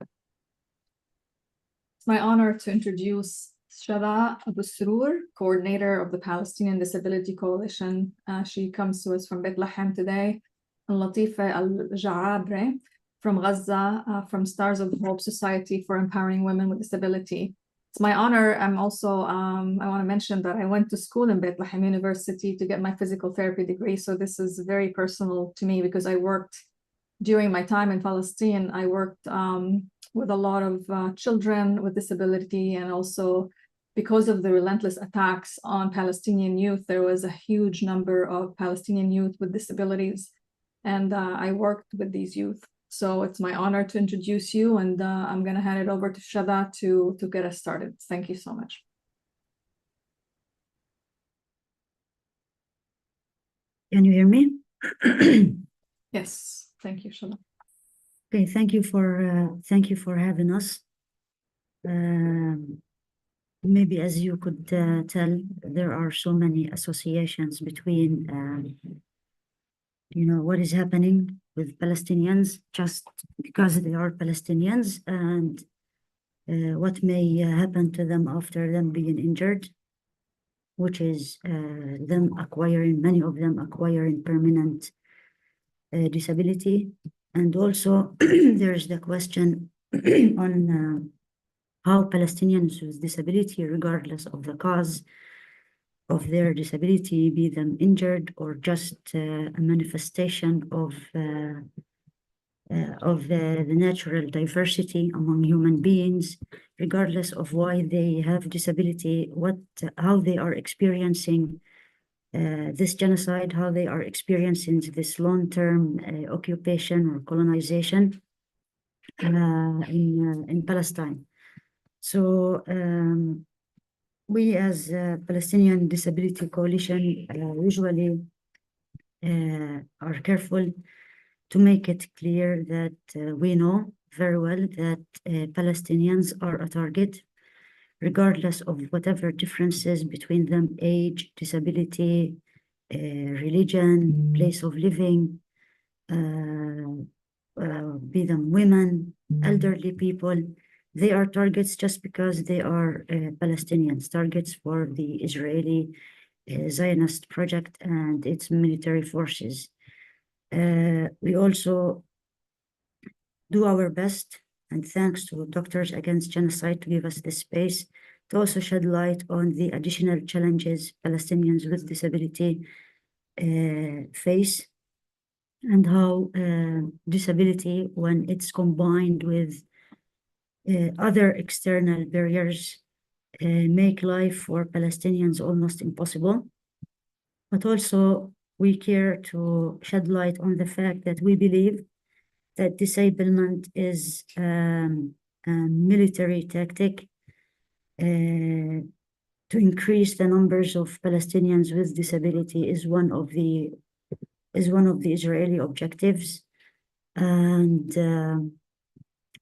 It's my honor to introduce Shada Abu Sroor, coordinator of the Palestinian Disability Coalition. She comes to us from Bethlehem today, and Latifa Al-Ja'abre from Gaza, from Stars of Hope Society for Empowering Women with Disability. It's my honor. I'm also, I want to mention that I went to school in Bethlehem University to get my physical therapy degree. So this is very personal to me because I worked during my time in Palestine. I worked with a lot of children with disability, and also because of the relentless attacks on Palestinian youth, there was a huge number of Palestinian youth with disabilities, and I worked with these youth. So it's my honor to introduce you, and I'm going to hand it over to Shada to get us started. Thank you so much. Can you hear me? Yes, thank you, Shada. Okay, thank you for having us. Maybe as you could tell, there are so many associations between what is happening with Palestinians just because they are Palestinians, and what may happen to them after them being injured, which is many of them acquiring permanent disability. And also there's the question on how Palestinians with disability, regardless of the cause of their disability, be them injured or just a manifestation of the natural diversity among human beings, regardless of why they have disability, how they are experiencing this genocide, how they are experiencing this long-term occupation or colonization in Palestine. So we as Palestinian Disability Coalition usually are careful to make it clear that we know very well that Palestinians are a target, regardless of whatever differences between them, age, disability, religion, place of living, be them women, elderly people. They are targets just because they are Palestinians, targets for the Israeli Zionist project and its military forces. We also do our best, and thanks to Doctors Against Genocide to give us the space to also shed light on the additional challenges Palestinians with disability face, and how disability, when it's combined with other external barriers, make life for Palestinians almost impossible. But also we care to shed light on the fact that we believe that disablement is a military tactic to increase the numbers of Palestinians with disability is one of the Israeli objectives, and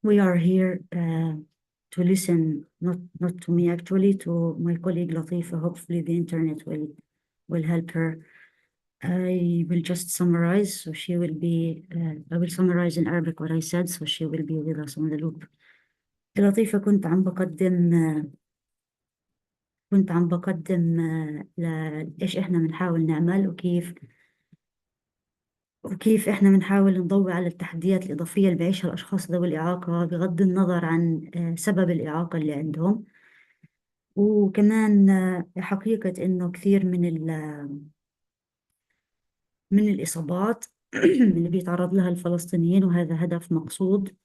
we are here to listen, not to me actually, to my colleague Latifa. Hopefully the internet will help her. I will just summarize, so she will be, I will summarize in Arabic what I said, so she will be with us on the loop. لطيفة، كنت عم بقدم كنت عم بقدم إيش إحنا بنحاول نعمل وكيف إحنا بنحاول نضوي على التحديات الإضافية اللي بيعيشها الأشخاص ذوي الإعاقة بغض النظر عن سبب الإعاقة اللي عندهم. وكمان حقيقة إنه كثير من الإصابات اللي بيتعرض لها الفلسطينيين، وهذا هدف مقصود،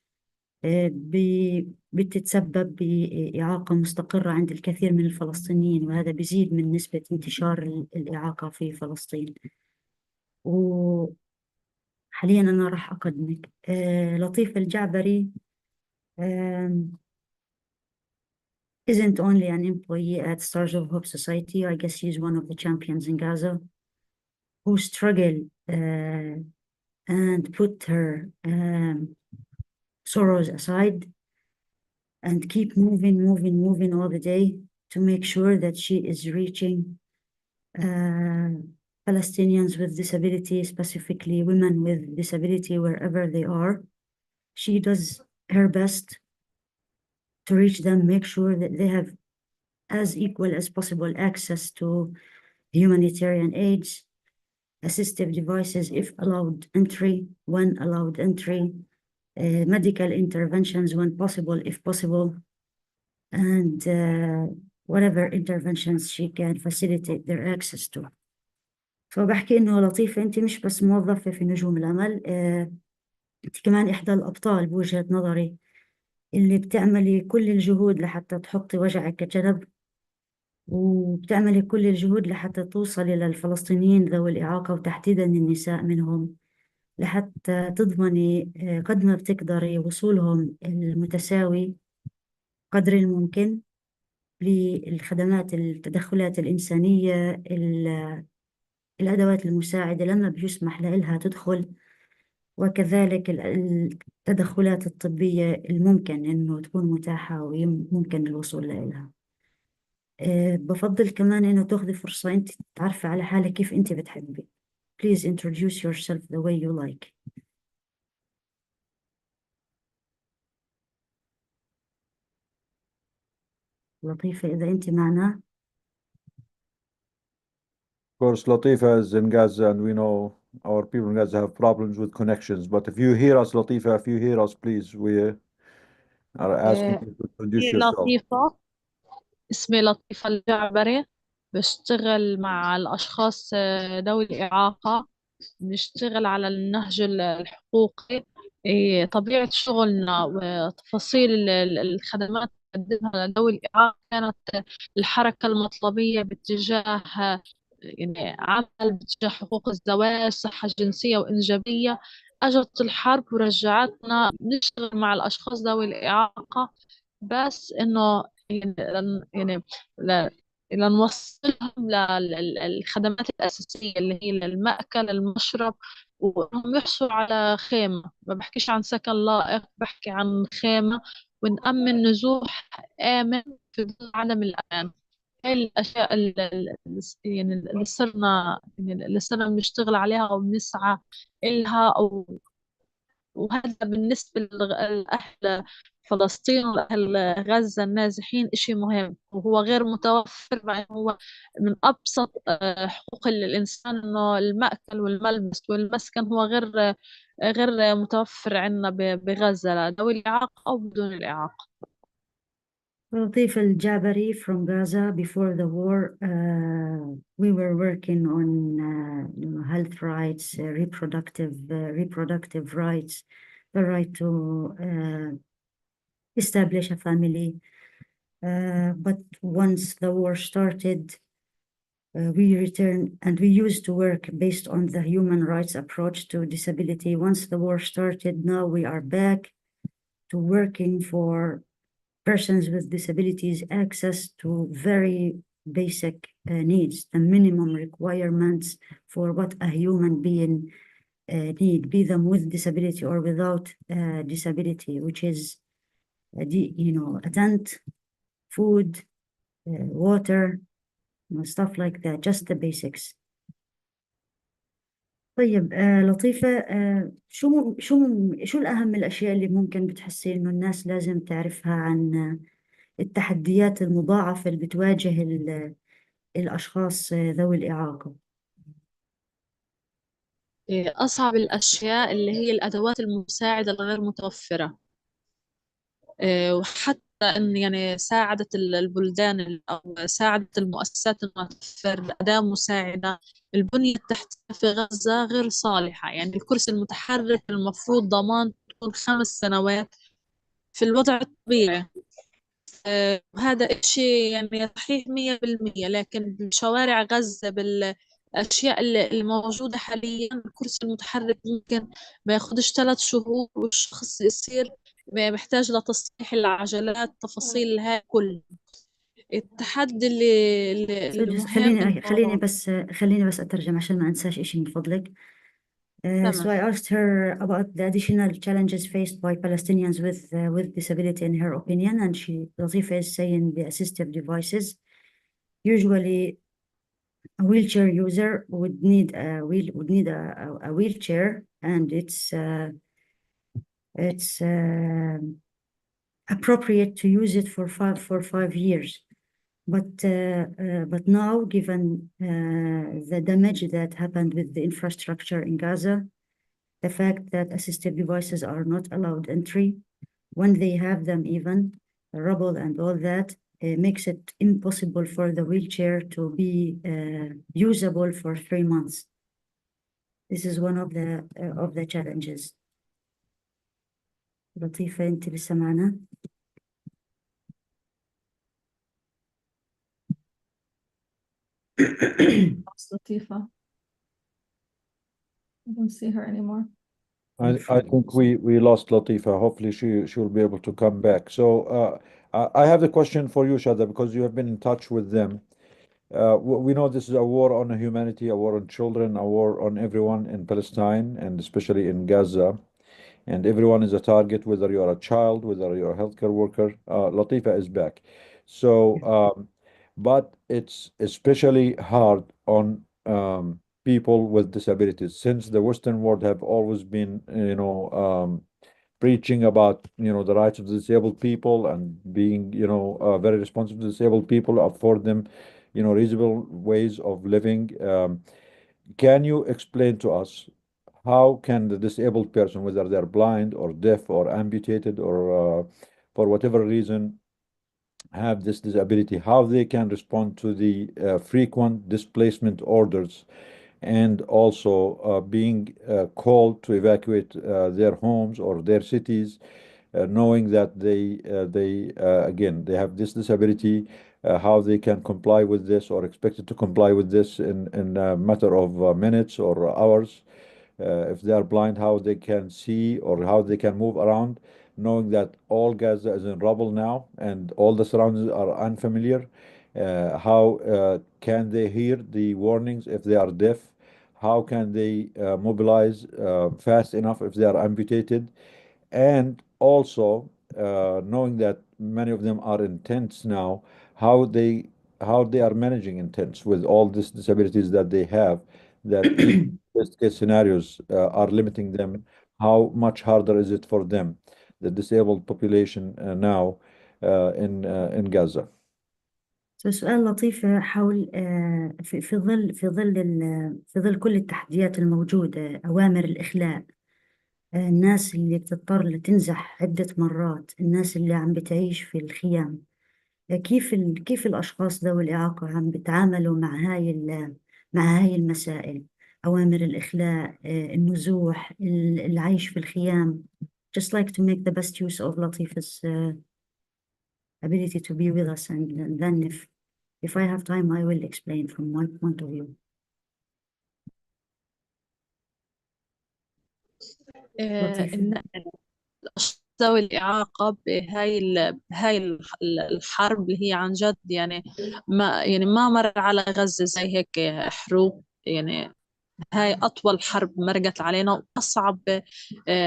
بتتسبب بإعاقة مستقرة عند الكثير من الفلسطينيين، وهذا بيزيد من نسبة انتشار الإعاقة في فلسطين. وحاليا أنا راح أقدمك لطيفة الجعبري isn't only an employee at Stars of Hope Society. I guess she's one of the champions in Gaza who struggle and put her sorrows aside and keep moving all the day to make sure that she is reaching Palestinians with disability, specifically women with disability, wherever they are. She does her best to reach them, make sure that they have as equal as possible access to humanitarian aids, assistive devices if allowed entry, when allowed entry, medical interventions when possible, if possible, and whatever interventions she can facilitate their access to. فبحكي إنه لطيفة أنت مش بس موظفة في نجوم العمل، أنت كمان إحدى الأبطال بوجهة نظري اللي بتعملي كل الجهود لحتى تحطي وجعك جنب، وبتعملي كل الجهود لحتى توصلي للفلسطينيين ذوي الإعاقة وتحديدا النساء منهم، لحتى تضمني قد ما بتقدري وصولهم المتساوي قدر الممكن للخدمات التدخلات الإنسانية، الأدوات المساعدة لما بيسمح لها تدخل، وكذلك التدخلات الطبية الممكن إنه تكون متاحة وممكن الوصول لها. بفضل كمان إنه تاخذي فرصة أنت تعرفي على حالك كيف أنت بتحبي. Please introduce yourself the way you like. لطيفة إذا أنت معنا. Of course, Latifa is in Gaza, and we know our people in Gaza have problems with connections. But if you hear us, Latifa, if you hear us, please, we are asking you to introduce yourself. لطيفة، اسمي لطيفة الجعبري، بشتغل مع الأشخاص ذوي الإعاقة، بنشتغل على النهج الحقوقي. طبيعة شغلنا وتفاصيل الخدمات اللي نقدمها لذوي الإعاقة كانت الحركة المطلبية باتجاه يعني عمل باتجاه حقوق الزواج، صحة جنسية وإنجابية. أجت الحرب ورجعتنا نشتغل مع الأشخاص ذوي الإعاقة، بس إنه يعني لنوصلهم للخدمات الأساسية اللي هي المأكل، المشرب، وإنهم يحصلوا على خيمة. ما بحكيش عن سكن لائق، بحكي عن خيمة، ونأمن نزوح آمن في ظل عدم الأمان. هاي الأشياء يعني اللي صرنا بنشتغل عليها أو بنسعى إلها، وهذا بالنسبة لأهل فلسطين وأهل غزة النازحين إشي مهم، وهو غير متوفر، مع إنه هو من أبسط حقوق الإنسان، إنه المأكل والملبس والمسكن هو غير متوفر عندنا بغزة، لا ذوي الإعاقة أو بدون الإعاقة. لطيف الجابري from Gaza. Before the war, we were working on health rights, reproductive rights, the right to establish a family. But once the war started, we returned and we used to work based on the human rights approach to disability. Once the war started, now we are back to working for persons with disabilities access to very basic needs, the minimum requirements for what a human being need, be them with disability or without disability, which is, a tent, food, water, stuff like that, just the basics. طيب لطيفة، شو الأهم الأشياء اللي ممكن بتحسي إنه الناس لازم تعرفها عن التحديات المضاعفة اللي بتواجه الأشخاص ذوي الإعاقة؟ أصعب الأشياء اللي هي الأدوات المساعدة الغير متوفرة. وحتى أن يعني ساعدت البلدان أو ساعدت المؤسسات أنها توفر أداة مساعدة. البنية التحتية في غزة غير صالحة، يعني الكرسي المتحرك المفروض ضمان طول 5 سنوات في الوضع الطبيعي. هذا إشي يعني صحيح 100%، لكن بشوارع غزة بالأشياء اللي موجودة حاليا الكرسي المتحرك ممكن ما ياخدش 3 شهور والشخص يصير محتاج لتصليح العجلات، تفاصيل هاي كل التحدي المهم إنه خليني بس أترجم عشان ما أنساش إشي من فضلك. So I asked her about the additional challenges faced by Palestinians with disability in her opinion, and Latifa is saying the assistive devices. Usually, a wheelchair user would need a wheelchair, and it's appropriate to use it for 5 years. But now, given the damage that happened with the infrastructure in Gaza, the fact that assistive devices are not allowed entry, when they have them even, rubble and all that, makes it impossible for the wheelchair to be usable for 3 months. This is one of the challenges. لطيفة أنت لسه معنا؟ Latifa. I don't see her anymore. I think we lost Latifa. Hopefully she'll be able to come back. So I have the question for you, Shada, because you have been in touch with them. We know this is a war on humanity, a war on children, a war on everyone in Palestine, and especially in Gaza. And everyone is a target, whether you're a child, whether you're a healthcare worker. Latifa is back. So, but it's especially hard on people with disabilities, since the Western world have always been, preaching about, the rights of the disabled people and being, very responsive to disabled people, afford them, reasonable ways of living. Can you explain to us how can the disabled person, whether they're blind or deaf or amputated or for whatever reason have this disability, how they can respond to the frequent displacement orders, and also being called to evacuate their homes or their cities, knowing that they again they have this disability, how they can comply with this or expected to comply with this in a matter of minutes or hours. If they are blind, how they can see or how they can move around, knowing that all Gaza is in rubble now and all the surroundings are unfamiliar. How can they hear the warnings if they are deaf? How can they mobilize fast enough if they are amputated? And also knowing that many of them are in tents now, how they are managing in tents with all these disabilities that they have, that even best case scenarios are limiting them. How much harder is it for them, the disabled population now in Gaza? سؤال لطيف حول في ظل كل التحديات الموجودة، أوامر الإخلاء، الناس اللي بتضطر تنزح عدة مرات، الناس اللي عم بتعيش في الخيام، كيف الأشخاص ذوي الإعاقة عم بيتعاملوا مع هاي المسائل، أوامر الإخلاء، النزوح، العيش في الخيام. Just like to make the best use of Latifa's ability to be with us, and then if I have time I will explain from my point of view. لطيفة. الأشخاص ذوي الإعاقة بهاي الحرب اللي هي عن جد يعني ما مر على غزة زي هيك حروب. يعني هاي أطول حرب مرقت علينا وأصعب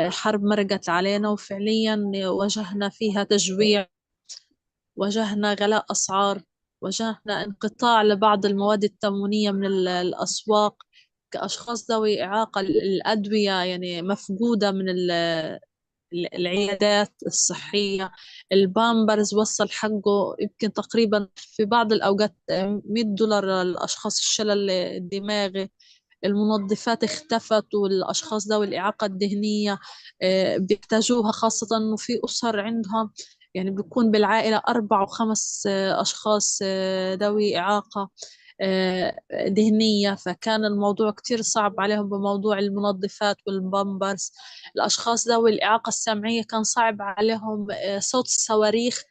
حرب مرقت علينا، وفعليا واجهنا فيها تجويع، واجهنا غلاء أسعار، واجهنا انقطاع لبعض المواد التموينية من الأسواق. كأشخاص ذوي إعاقة الأدوية يعني مفقودة العيادات الصحية. البامبرز وصل حقه يمكن تقريبا في بعض الأوقات $100 للأشخاص الشلل الدماغي. المنظفات اختفت، والأشخاص ذوي الإعاقة الذهنية بيحتاجوها، خاصة إنه في أسر عندهم يعني بيكون بالعائلة 4 و5 أشخاص ذوي إعاقة ذهنية. فكان الموضوع كتير صعب عليهم بموضوع المنظفات والبامبرز. الأشخاص ذوي الإعاقة السمعية كان صعب عليهم صوت الصواريخ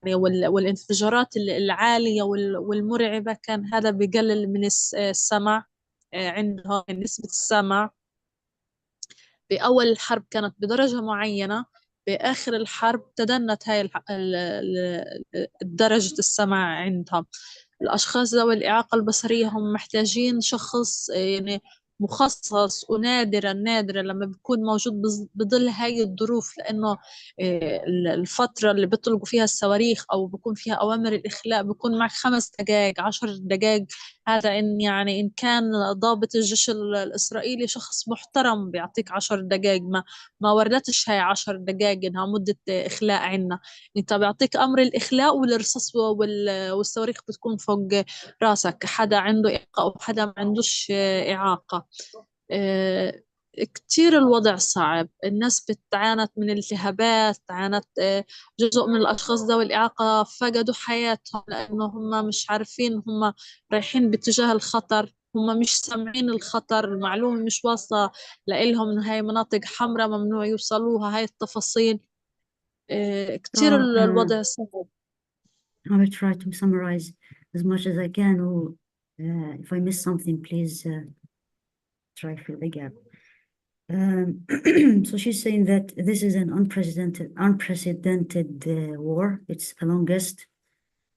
يعني والانفجارات العالية والمرعبة، كان هذا بيقلل من السمع عندهم، من نسبة السمع. بأول الحرب كانت بدرجة معينة، بآخر الحرب تدنت هاي درجة السمع عندهم. الأشخاص ذوي الإعاقة البصرية هم محتاجين شخص يعني مخصص، ونادرا نادرا لما بيكون موجود بظل هاي الظروف، لأنه الفترة اللي بيطلقوا فيها الصواريخ أو بيكون فيها أوامر الإخلاء بيكون معك 5 دقائق 10 دقائق. هذا إن يعني إن كان ضابط الجيش الإسرائيلي شخص محترم بيعطيك 10 دقائق، ما وردتش هاي 10 دقائق إنها مدة إخلاء عنا. أنت بيعطيك أمر الإخلاء والرصاص والصواريخ بتكون فوق راسك، حدا عنده إعاقة أو حدا ما عندوش إعاقة. كتير الوضع صعب. الناس بتعانت من التهابات، عانت جزء من الأشخاص ذوي الإعاقة فقدوا حياتهم لأنه هم مش عارفين هم رايحين باتجاه الخطر، هم مش سامعين الخطر، المعلومة مش واصلة لإلهم إن هاي مناطق حمراء ممنوع يوصلوها، هاي التفاصيل. كتير الوضع صعب. I will try to summarize as much as I can. Or, if I miss something, please try to fill the gap. So she's saying that this is an unprecedented war. It's the longest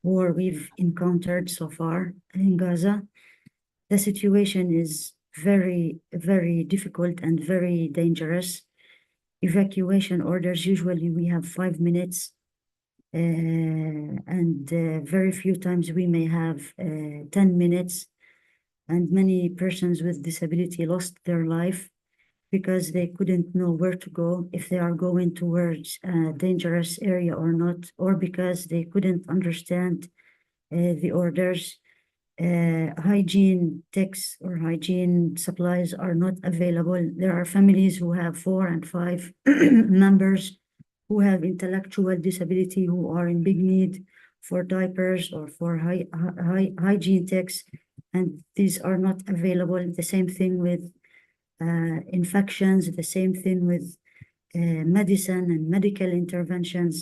war we've encountered so far in Gaza. The situation is very, very difficult and very dangerous. Evacuation orders, usually we have 5 minutes. And very few times we may have 10 minutes, and many persons with disability lost their life because they couldn't know where to go, if they are going towards a dangerous area or not, or because they couldn't understand the orders. Hygiene techs or hygiene supplies are not available. There are families who have 4 and 5 members who have intellectual disability, who are in big need for diapers or for hygiene techs, and these are not available. The same thing with infections, the same thing with medicine and medical interventions.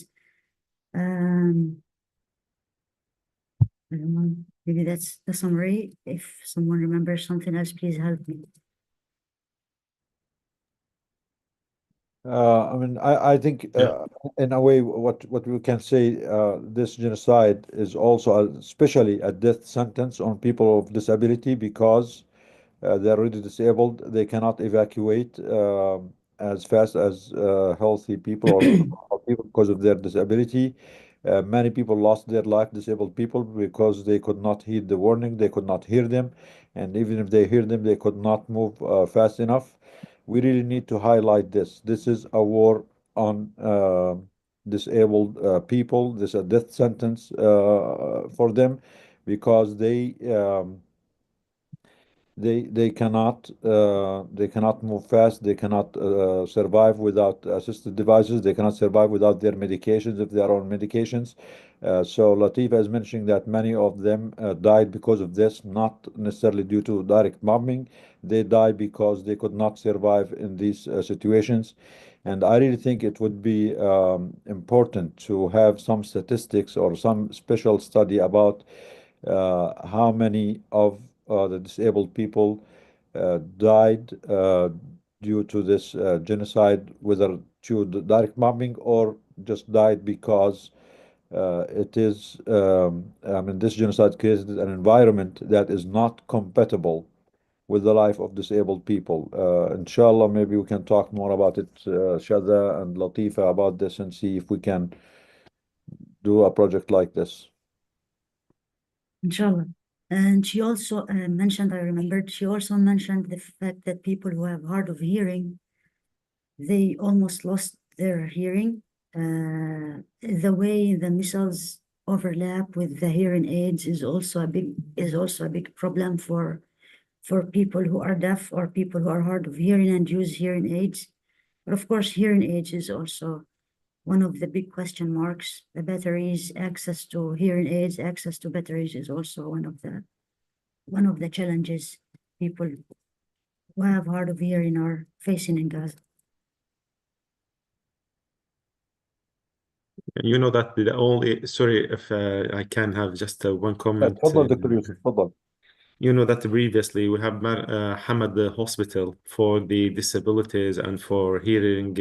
I don't know, maybe that's the summary. If someone remembers something else, please help me. I mean, I think in a way, what we can say, this genocide is also especially a death sentence on people of disability because they're already disabled. They cannot evacuate as fast as healthy people or people because of their disability. Many people lost their life, disabled people, because they could not heed the warning, they could not hear them, and even if they hear them, they could not move fast enough. We really need to highlight this. This is a war on disabled people. This is a death sentence for them because they cannot move fast. They cannot survive without assisted devices. They cannot survive without their medications if they are on medications. So Latifa is mentioning that many of them died because of this, not necessarily due to direct bombing. They died because they could not survive in these situations. And I really think it would be important to have some statistics or some special study about how many of the disabled people died due to this genocide, whether due to direct bombing or just died because it is, I mean, this genocide created an environment that is not compatible with the life of disabled people. Inshallah, maybe we can talk more about it, Shada and Latifa, about this and see if we can do a project like this. Inshallah. And she also mentioned, I remembered, she also mentioned the fact that people who have hard of hearing, they almost lost their hearing. The way the missiles overlap with the hearing aids is also a big problem for people who are deaf or people who are hard of hearing and use hearing aids. But of course, hearing aids is also one of the big question marks. The batteries, access to hearing aids, access to batteries is also one of the challenges people who have hard of hearing are facing in Gaza. You know that the only, sorry if I can have just one comment. تفضل دكتور يوسف تفضل. You know that previously we have Hamad Hospital for the disabilities and for hearing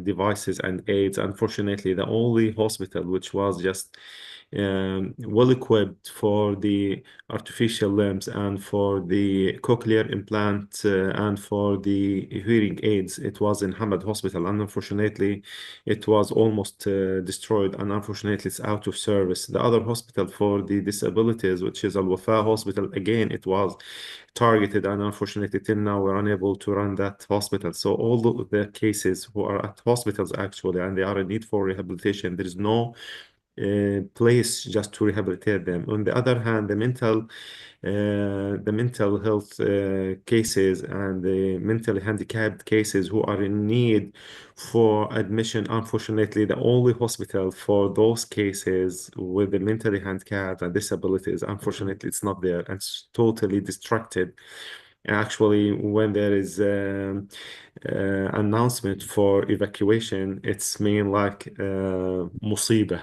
devices and aids. Unfortunately, the only hospital which was just well equipped for the artificial limbs and for the cochlear implant and for the hearing aids, it was in Hamad Hospital. And unfortunately, it was almost destroyed. And unfortunately, it's out of service. The other hospital for the disabilities, which is Al Wafa Hospital, again, it was targeted. And unfortunately, till now, we're unable to run that hospital. So all the cases who are at hospitals actually, and they are in need for rehabilitation, there is no place just to rehabilitate them. On the other hand, the mental health cases and the mentally handicapped cases who are in need for admission, unfortunately, the only hospital for those cases with the mentally handicapped and disabilities, unfortunately, it's not there and it's totally distracted. Actually, when there is announcement for evacuation, it's mean like مصيبة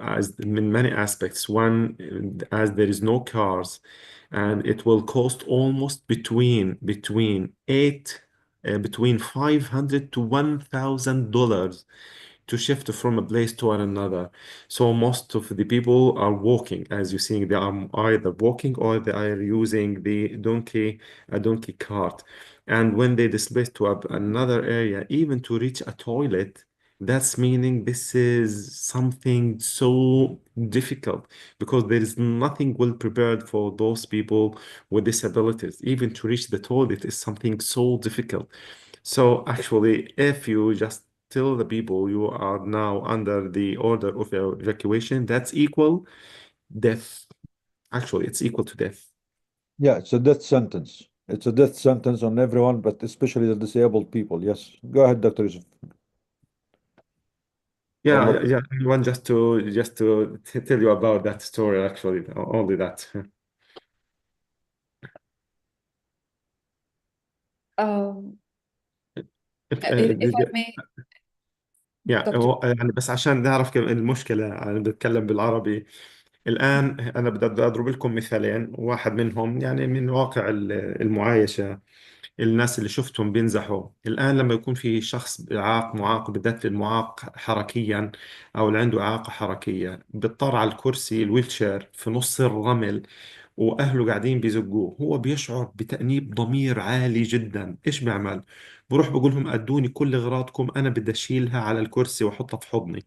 as in many aspects. One, as there is no cars, and it will cost almost between 500 to $1,000 to shift from a place to another. So most of the people are walking, as you're seeing, they are either walking or they are using a donkey cart. And when they displace to another area, even to reach a toilet, that's meaning this is something so difficult because there is nothing well prepared for those people with disabilities. Even to reach the toilet is something so difficult. So actually, if you just tell the people you are now under the order of evacuation, that's equal death. Actually, it's equal to death. Yeah, it's a death sentence. It's a death sentence on everyone, but especially the disabled people. Yes. Go ahead, Dr. Yusuf. Yeah, yeah. I want just to tell you about that story. Actually, only that. If I may, يعني Dr. هو يعني بس عشان نعرف كم المشكلة، أنا بتكلم بالعربي. الآن أنا بدي أضرب لكم مثالين، واحد منهم يعني من واقع المعايشة. الناس اللي شفتهم بينزحوا الآن لما يكون في شخص معاق، بالذات المعاق حركيا أو اللي عنده إعاقة حركية، بيضطر على الكرسي الويلتشير في نص الرمل وأهله قاعدين بيزقوه، هو بيشعر بتأنيب ضمير عالي جدا. إيش بيعمل؟ بروح بقول لهم أدوني كل أغراضكم، أنا بدي أشيلها على الكرسي وأحطها في حضني.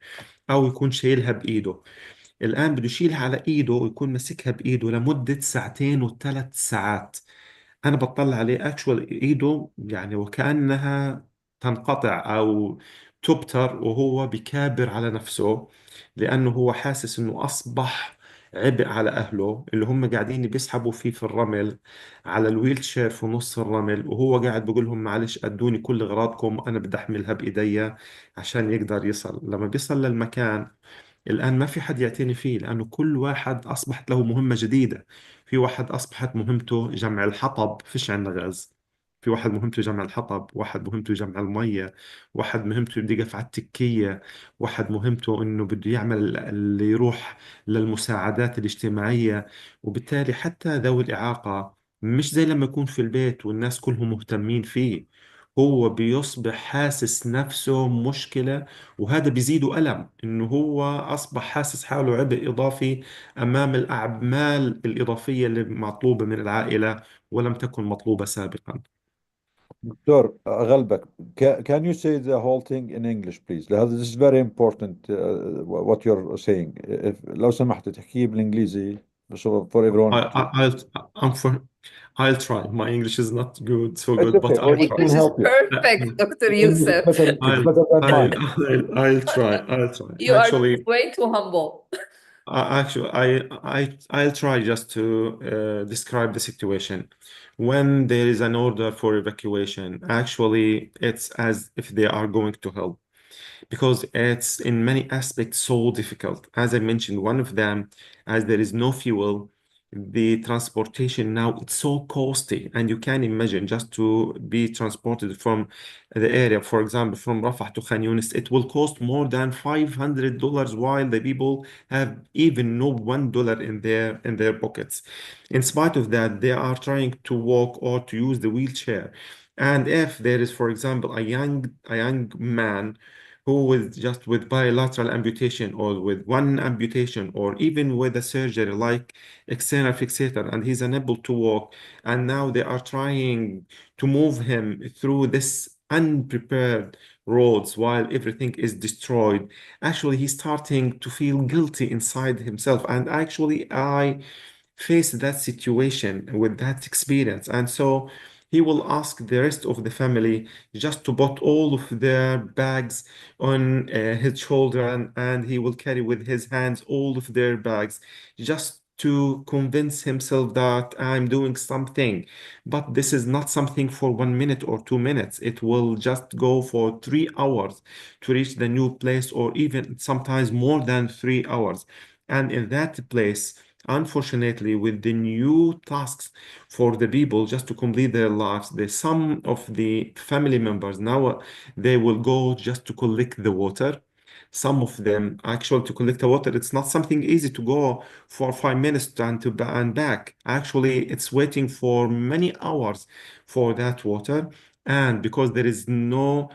أو يكون شايلها بإيده. الآن بده يشيلها على إيده ويكون ماسكها بإيده لمدة ساعتين وثلاث ساعات. انا بطلع عليه اكشوال ايده يعني وكأنها تنقطع او تبتر، وهو بكابر على نفسه لانه هو حاسس انه اصبح عبء على اهله اللي هم قاعدين بيسحبوا فيه في الرمل على الويل شير في نص الرمل، وهو قاعد بقول لهم معلش ادوني كل اغراضكم انا بدي احملها بايديا عشان يقدر يصل. لما بيصل للمكان الآن ما في حد يعتني فيه لأنه كل واحد أصبحت له مهمة جديدة. في واحد أصبحت مهمته جمع الحطب، فيش عندنا غاز. في واحد مهمته جمع الحطب، واحد مهمته جمع المية، واحد مهمته بده يقف على التكية، واحد مهمته إنه بده يعمل اللي يروح للمساعدات الاجتماعية. وبالتالي حتى ذوي الإعاقة مش زي لما يكون في البيت والناس كلهم مهتمين فيه، هو بيصبح حاسس نفسه مشكلة. وهذا بيزيده ألم إنه هو أصبح حاسس حاله عبء إضافي أمام الأعمال الإضافية اللي مطلوبة من العائلة ولم تكن مطلوبة سابقا. دكتور أغلبك. Can you say the whole thing in English please? This is very important what you're saying. لو سمحت تحكيه بالإنجليزي. So for everyone. I'll try. My English is not good, so It's good, but okay. I'll We try. can This is help you. perfect, Dr. It's Youssef. better, it's better than mine. I'll try. I'll try. You are Actually, way too humble. I'll try just to describe the situation. When there is an order for evacuation, actually, it's as if they are going to help, because it's in many aspects so difficult. As I mentioned, one of them, as there is no fuel, the transportation now it's so costly, and you can imagine just to be transported from the area, for example, from Rafah to Khan Yunis, it will cost more than $500, while the people have even no $1 in their pockets. In spite of that, they are trying to walk or to use the wheelchair. And if there is, for example, a young man who with bilateral amputation, or with one amputation, or even with a surgery like external fixator, and he's unable to walk, and now they are trying to move him through this unprepared roads while everything is destroyed. Actually, he's starting to feel guilty inside himself. And actually, I faced that situation with that experience. And so he will ask the rest of the family just to put all of their bags on his shoulder, and he will carry with his hands all of their bags just to convince himself that I'm doing something. But this is not something for 1 minute or 2 minutes. It will just go for 3 hours to reach the new place, or even sometimes more than 3 hours. And in that place, unfortunately, with the new tasks for the people just to complete their lives, some of the family members now they will go just to collect the water. Some of them actually to collect the water, it's not something easy to go for 5 minutes and back. Actually, it's waiting for many hours for that water. And because there is no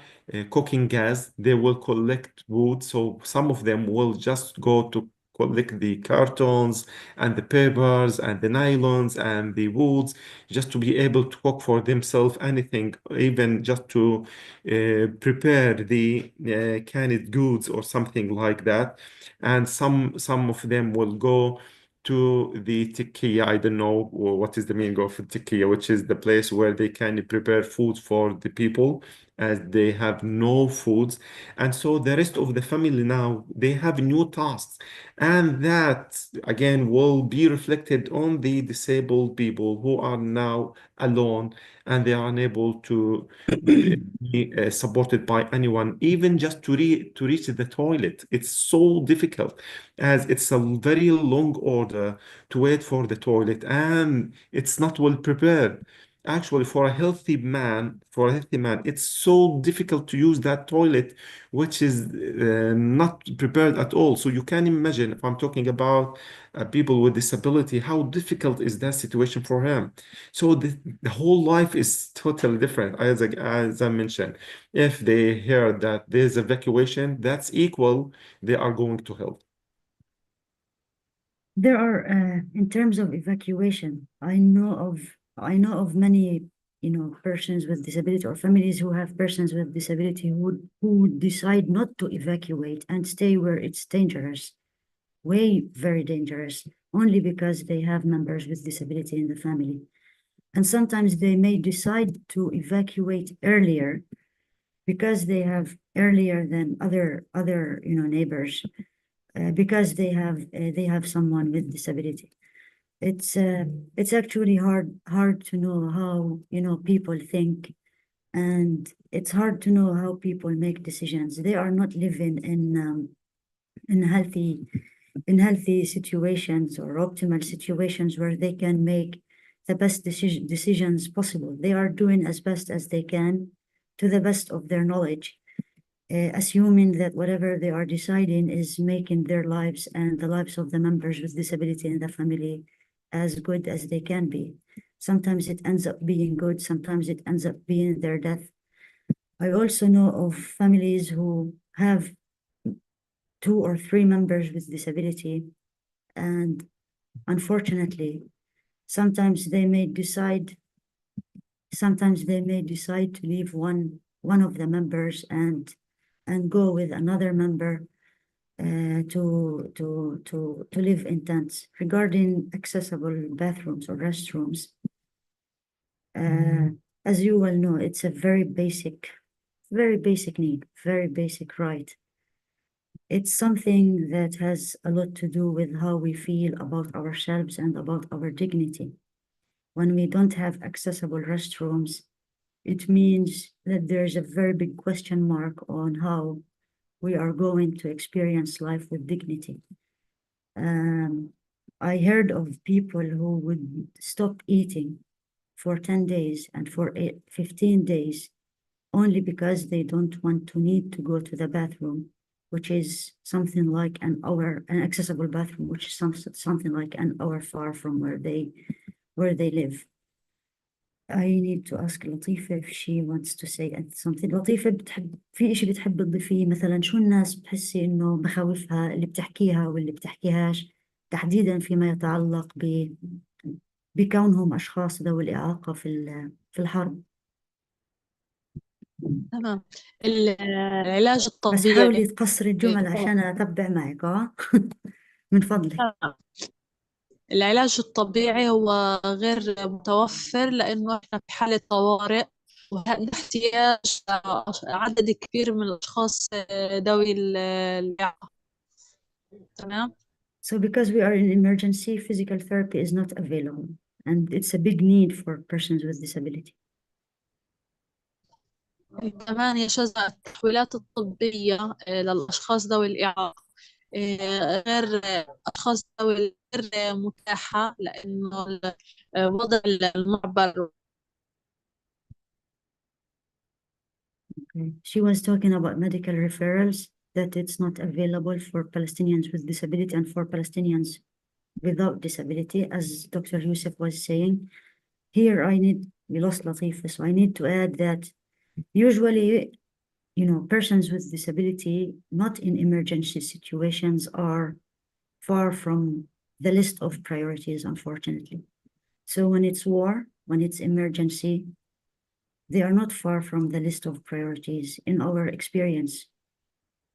cooking gas, they will collect wood. So some of them will just go to collect the cartons and the papers and the nylons and the woods, just to be able to cook for themselves anything, even just to prepare the canned goods or something like that. And some of them will go to the tikkiya. I don't know what is the meaning of tikkiya, which is the place where they can prepare food for the people, as they have no foods. And so the rest of the family now, they have new tasks, and that again will be reflected on the disabled people who are now alone, and they are unable to be supported by anyone, even just to reach the toilet. It's so difficult, as it's a very long order to wait for the toilet, and it's not well prepared. Actually, for a healthy man, it's so difficult to use that toilet, which is not prepared at all. So you can imagine, if I'm talking about people with disability, how difficult is that situation for him. So the whole life is totally different. As I mentioned, if they hear that there's evacuation, that's equal, they are going to help. There are, in terms of evacuation, I know of many, persons with disability or families who have persons with disability who decide not to evacuate and stay where it's dangerous, very dangerous, only because they have members with disability in the family. And sometimes they may decide to evacuate earlier because they have earlier than other neighbors, because they have someone with disability. It's actually hard to know how people think, and it's hard to know how people make decisions. They are not living in healthy situations or optimal situations where they can make the best decisions possible. They are doing as best as they can to the best of their knowledge, assuming that whatever they are deciding is making their lives and the lives of the members with disability in the family as good as they can be. Sometimes it ends up being good, sometimes it ends up being their death. I also know of families who have 2 or 3 members with disability, and unfortunately, sometimes they may decide to leave one of the members and go with another member, to live in tents. Regarding accessible bathrooms or restrooms, as you well know, it's a very basic need, very basic right. It's something that has a lot to do with how we feel about ourselves and about our dignity. When we don't have accessible restrooms, it means that there's a very big question mark on how we are going to experience life with dignity. I heard of people who would stop eating for 10 days and for 15 days only because they don't want to need to go to the bathroom, which is something like an hour, an accessible bathroom, which is something like an hour far from where they live. I need to ask لطيفة if she wants to say something. لطيفة في إشي بتحب تضيفيه مثلا؟ شو الناس بتحسي إنه مخاوفها اللي بتحكيها واللي بتحكيهاش تحديدا فيما يتعلق بكونهم أشخاص ذوي الإعاقة في الحرب؟ تمام. العلاج بس الطبيعي حاولي تقصري الجمل عشان أتبع معك من فضلك. العلاج الطبيعي هو غير متوفر لأنه إحنا في حالة طوارئ ونحتاج عدد كبير من الأشخاص ذوي الإعاقة. تمام. So because we are in emergency, physical therapy is not available, and it's a big need for persons with disability. كمان يا شذا التحويلات الطبية للأشخاص ذوي الإعاقة غير أشخاص ذوي غير متاحة لأنه وضع المعبر. Okay. She was talking about medical referrals, that it's not available for Palestinians with disability and for Palestinians without disability, as Dr. Youssef was saying. Here we lost Latifa, so I need to add that usually, persons with disability, not in emergency situations, are far from the list of priorities, unfortunately. So when it's war, when it's emergency, they are not far from the list of priorities. In our experience,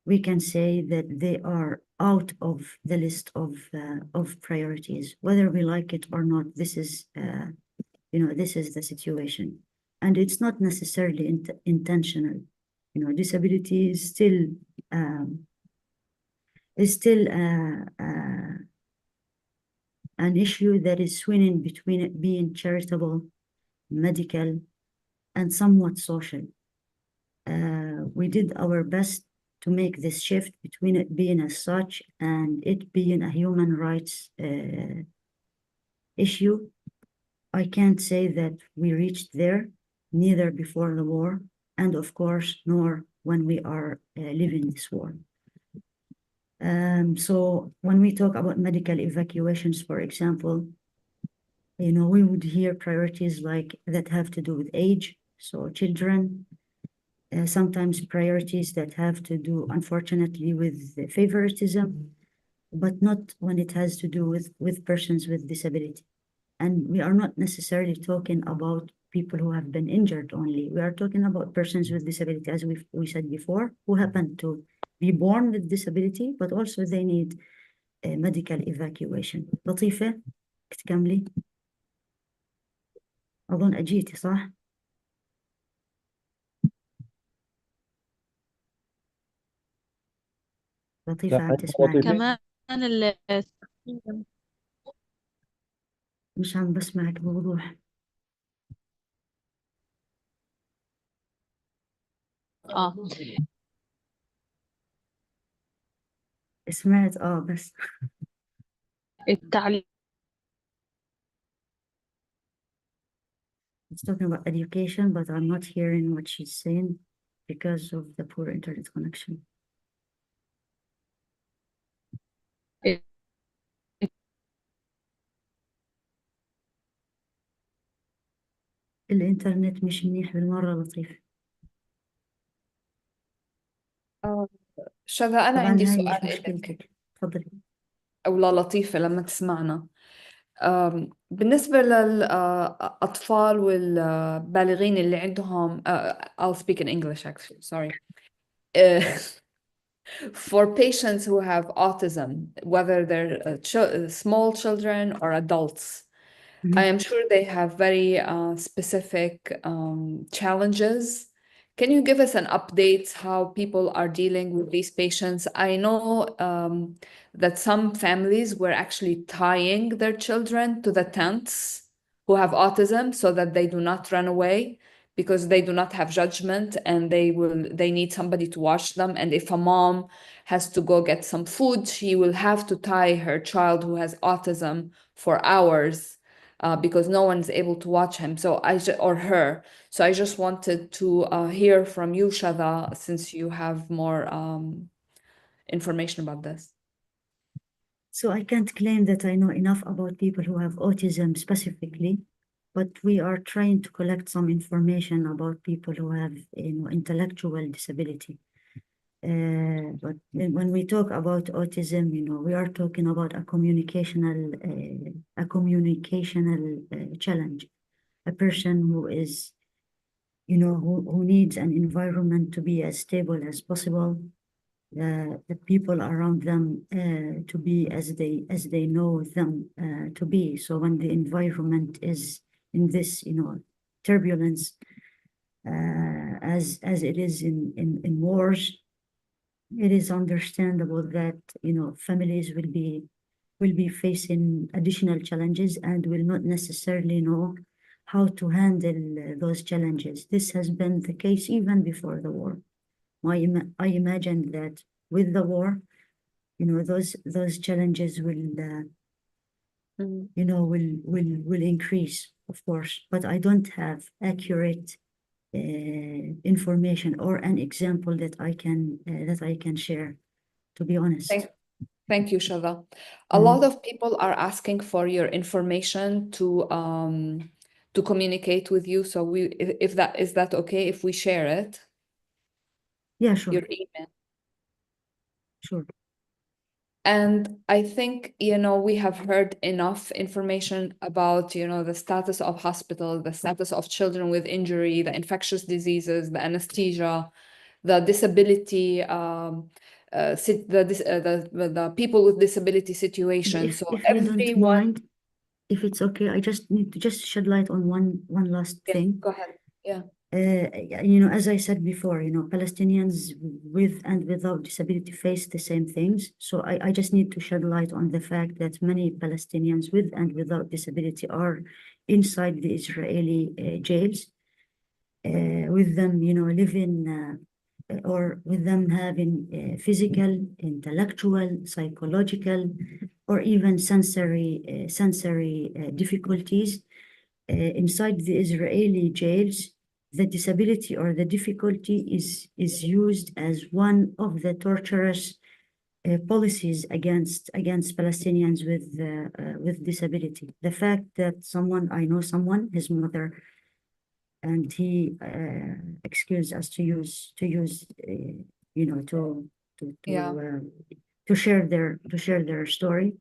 we can say that they are out of the list of priorities. Whether we like it or not, this is the situation. And it's not necessarily intentional. Disability is still an issue that is swinging between it being charitable, medical, and somewhat social. We did our best to make this shift between it being as such and it being a human rights issue. I can't say that we reached there, neither before the war, and of course, nor when we are living this war. So when we talk about medical evacuations, for example, we would hear priorities like that have to do with age, so children, sometimes priorities that have to do, unfortunately, with favoritism, but not when it has to do with persons with disability. And we are not necessarily talking about people who have been injured only. We are talking about persons with disability, as we said before, who happen to be born with disability, but also they need medical evacuation. لطيفة تكملي؟ أظن أجيتي صح؟ لطيفة عم تسمعي؟ كمان مش عم بسمعك بوضوح. سمعت بس التعليم. It's talking about education, but I'm not hearing what she's saying because of the poor internet connection. الإنترنت مش منيح بالمرة لطيف. شذا أنا طبعا عندي هاي سؤال مش إلك مشكلتك، تفضلي. أو لطيفة لما تسمعنا. بالنسبة للأطفال والبالغين اللي عندهم I'll speak in English actually sorry for patients who have autism, whether they're small children or adults. I am sure they have very specific challenges. Can you give us an update how people are dealing with these patients? I know that some families were actually tying their children to the tents who have autism so that they do not run away, because they do not have judgment and they need somebody to watch them. And if a mom has to go get some food, she will have to tie her child who has autism for hours. Because no one's able to watch him, or her. So I just wanted to hear from you, Shada, since you have more information about this. So I can't claim that I know enough about people who have autism specifically, but we are trying to collect some information about people who have, intellectual disability. But when we talk about autism, we are talking about a communicational challenge, a person who is, who needs an environment to be as stable as possible, the people around them to be as they know them to be. So when the environment is in this, turbulence, as it is in wars, it is understandable that families will be facing additional challenges and will not necessarily know how to handle those challenges. This has been the case even before the war. I imagine that with the war, those challenges will will increase, of course. But I don't have accurate information or an example that I can share, to be honest. Thank you, Shada. A lot of people are asking for your information to communicate with you. So is that okay if we share it? Yeah, sure. Your email. Sure. And I think, we have heard enough information about, the status of hospital, the status of children with injury, the infectious diseases, the anesthesia, the disability, the people with disability situation. So If you don't everyone, mind, if it's okay, I just need to shed light on one last thing. go ahead. Yeah. As I said before, Palestinians with and without disability face the same things. So I just need to shed light on the fact that many Palestinians with and without disability are inside the Israeli jails, with them, living or with them having physical, intellectual, psychological, or even sensory difficulties. Inside the Israeli jails, the disability or the difficulty is used as one of the torturous policies against Palestinians with disability. The fact that I know someone, his mother, and he excused us to use to share their story.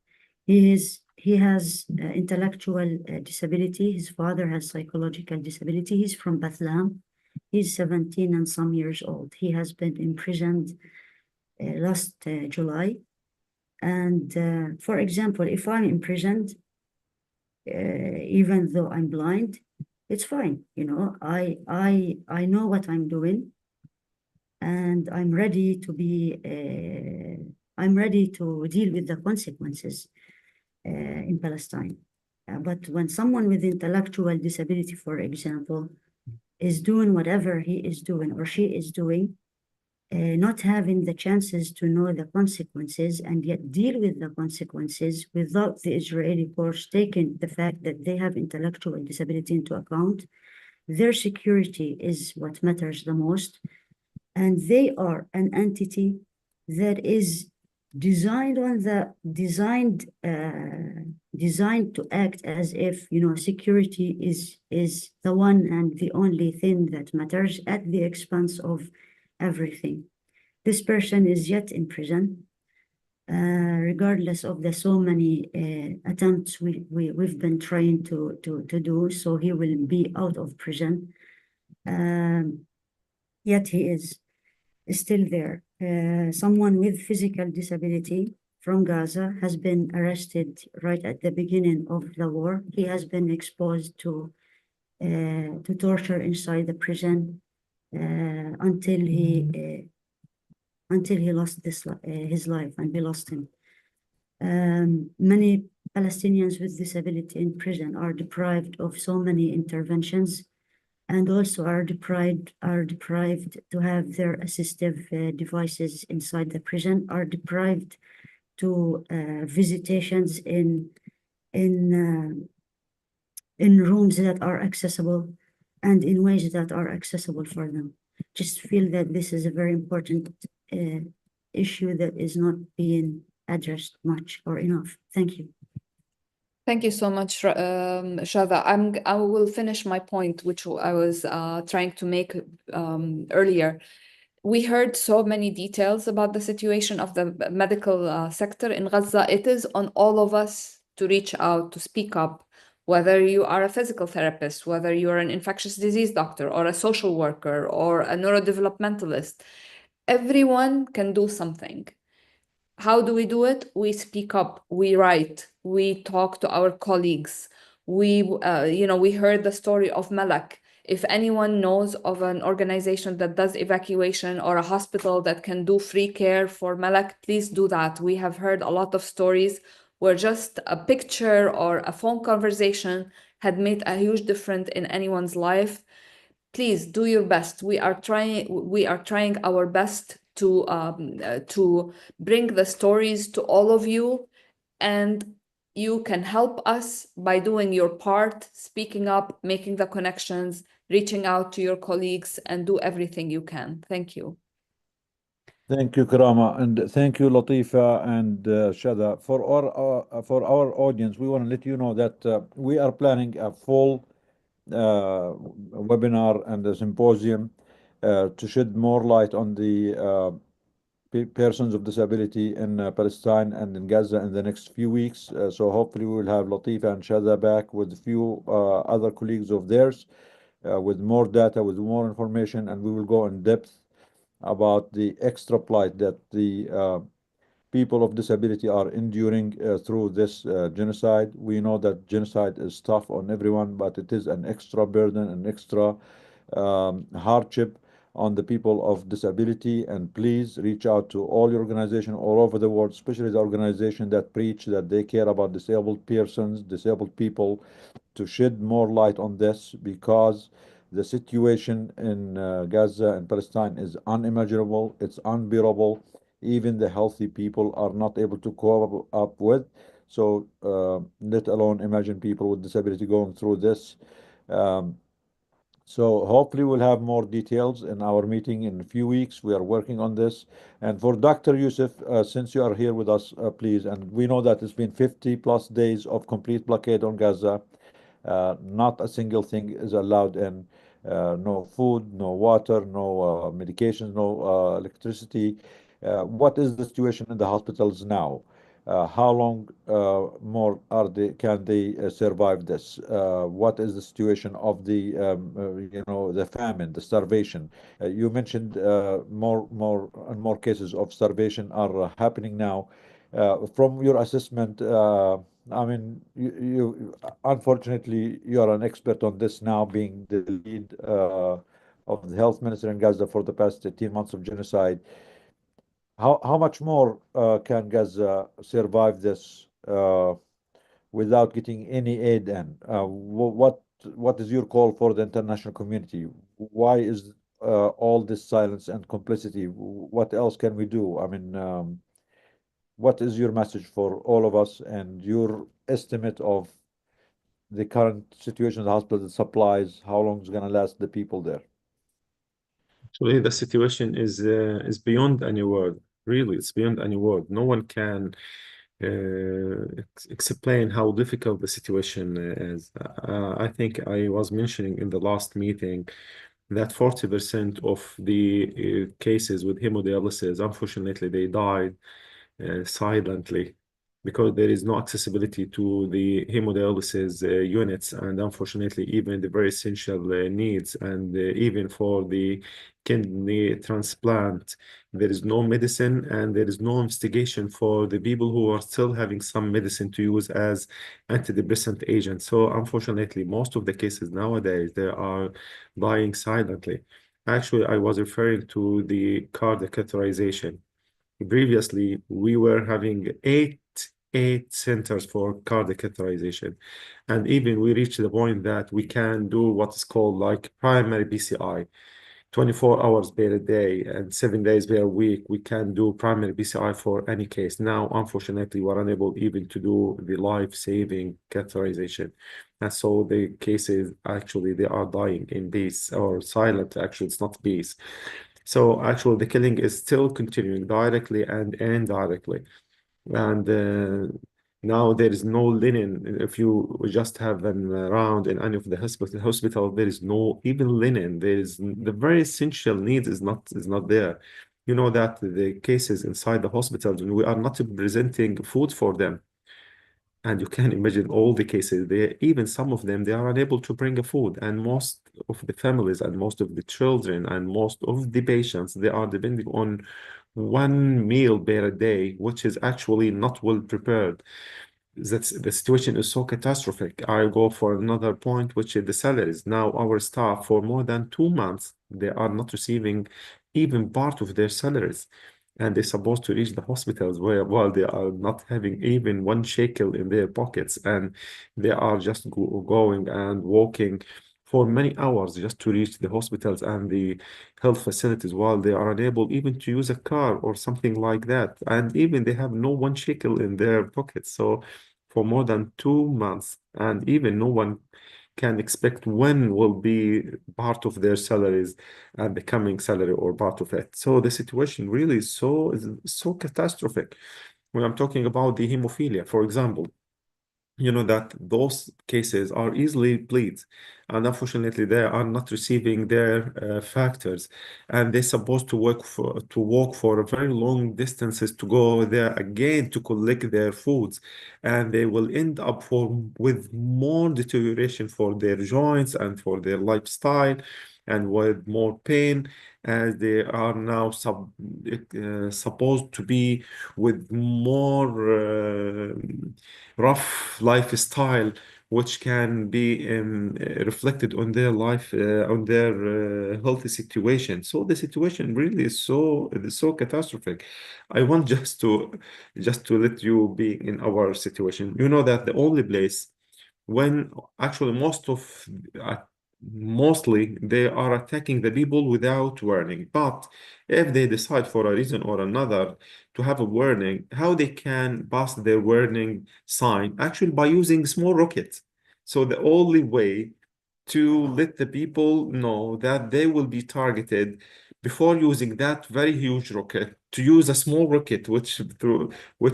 He has intellectual disability. His father has psychological disability. He's from Bethlehem. He's 17 and some years old. He has been imprisoned last July. And for example, if I'm imprisoned, even though I'm blind, it's fine. I know what I'm doing, and I'm ready to deal with the consequences in Palestine. But when someone with intellectual disability, for example, is doing whatever he is doing or she is doing, not having the chances to know the consequences and yet deal with the consequences without the Israeli courts taking the fact that they have intellectual disability into account, their security is what matters the most. And they are an entity that is designed to act as if security is the one and the only thing that matters at the expense of everything. This person is yet in prison, regardless of the so many attempts we've been trying to do. So he will be out of prison. Yet he is. is still there. Someone with physical disability from Gaza has been arrested right at the beginning of the war. He has been exposed to torture inside the prison until he lost his life, and we lost him. Many Palestinians with disability in prison are deprived of so many interventions, and also are deprived to have their assistive devices inside the prison, are deprived to visitations in rooms that are accessible and in ways that are accessible for them. Just feel that this is a very important issue that is not being addressed much or enough. Thank you. Thank you so much, Shada. I will finish my point, which I was trying to make earlier. We heard so many details about the situation of the medical sector in Gaza. It is on all of us to reach out, to speak up, whether you are a physical therapist, whether you are an infectious disease doctor or a social worker or a neurodevelopmentalist. Everyone can do something. How do we do it? We speak up, we write, we talk to our colleagues. We heard the story of Malak. If anyone knows of an organization that does evacuation or a hospital that can do free care for Malak, please do that. We have heard a lot of stories where just a picture or a phone conversation had made a huge difference in anyone's life. Please do your best. We are trying our best to bring the stories to all of you, and you can help us by doing your part, speaking up, making the connections, reaching out to your colleagues, and do everything you can. Thank you. Thank you, Karama, and thank you, Latifa and Shada. For our audience, we want to let you know that we are planning a full webinar and a symposium to shed more light on the persons of disability in Palestine and in Gaza in the next few weeks. So hopefully we will have Latifa and Shada back with a few other colleagues of theirs with more data, with more information, and we will go in depth about the extra plight that the people of disability are enduring through this genocide. We know that genocide is tough on everyone, but it is an extra burden, an extra hardship on the people of disability. And please reach out to all your organizations all over the world, especially the organizations that preach that they care about disabled persons, disabled people, to shed more light on this, because the situation in Gaza and Palestine is unimaginable. It's unbearable. Even the healthy people are not able to cope up with. So let alone imagine people with disability going through this. So hopefully we'll have more details in our meeting in a few weeks. We are working on this. And for Dr. Yusuf, since you are here with us, please, and we know that it's been 50+ days of complete blockade on Gaza. Not a single thing is allowed in. No food, no water, no medications, no electricity. What is the situation in the hospitals now? How long more can they survive this? What is the situation of the the famine, the starvation? You mentioned more and more cases of starvation are happening now. From your assessment, I mean, you unfortunately you are an expert on this now, being the lead of the health minister in Gaza for the past 18 months of genocide. How much more can Gaza survive this without getting any aid in? What is your call for the international community? Why is all this silence and complicity? What else can we do? I mean, what is your message for all of us and your estimate of the current situation in the hospital, the supplies, how long is going to last the people there? Actually, the situation is beyond any word. Really, it's beyond any word. No one can explain how difficult the situation is. I think I was mentioning in the last meeting that 40% of the cases with hemodialysis, unfortunately, they died silently. because there is no accessibility to the hemodialysis units, and unfortunately, even the very essential needs, and even for the kidney transplant, there is no medicine and there is no investigation for the people who are still having some medicine to use as antidepressant agents. So unfortunately, most of the cases nowadays, they are dying silently. Actually, I was referring to the cardiac catheterization. Previously, we were having eight centers for cardiac catheterization. And even we reached the point that we can do what's called like primary PCI. 24 hours per day and 7 days per week, we can do primary PCI for any case. Now, unfortunately, we're unable even to do the life-saving catheterization. And so the cases, actually, they are dying in peace or silent. Actually, it's not peace. So actually, the killing is still continuing directly and indirectly. And now there is no linen. If you just have them around in any of the hospital, there is no even linen. There is the very essential needs is not there. You know that the cases inside the hospitals, we are not presenting food for them. And you can imagine all the cases there, even some of them, they are unable to bring a food. And most of the families and most of the children and most of the patients, they are depending on one meal per day, which is actually not well prepared. The situation is so catastrophic. I go for another point, which is the salaries. Now, our staff for more than 2 months, they are not receiving even part of their salaries. And they're supposed to reach the hospitals while they are not having even one shekel in their pockets. And they are just going and walking for many hours just to reach the hospitals and the health facilities while they are unable even to use a car or something like that. And even they have no one shekel in their pockets. So for more than 2 months, and even no one can expect when will be part of their salaries and the coming salary or part of it. So the situation really is so catastrophic. When I'm talking about the hemophilia, for example, you know that those cases are easily bleed, and unfortunately they are not receiving their factors, and they're supposed to walk for a very long distances to go there again to collect their foods, and they will end up with more deterioration for their joints and for their lifestyle, and with more pain, as they are now supposed to be with more rough lifestyle, which can be reflected on their life, on their healthy situation. So the situation really is so catastrophic. I want just to let you be in our situation. You know that the only place when actually mostly they are attacking the people without warning. But if they decide for a reason or another to have a warning, how they can pass their warning sign? Actually, by using small rockets. So the only way to let the people know that they will be targeted before using that very huge rocket, to use a small rocket, which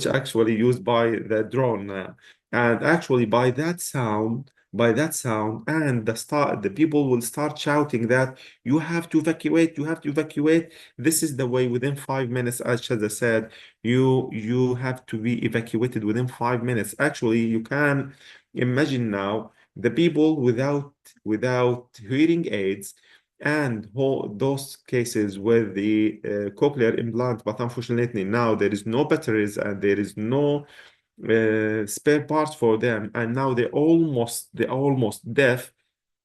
actually used by the drone. And actually by that sound, and the people will start shouting that you have to evacuate, you have to evacuate. This is the way. Within 5 minutes, as Shaza said, you have to be evacuated within 5 minutes. Actually, you can imagine now the people without hearing aids, and those cases with the cochlear implant, but unfortunately now there is no batteries and there is no spare parts for them, and now they're almost deaf.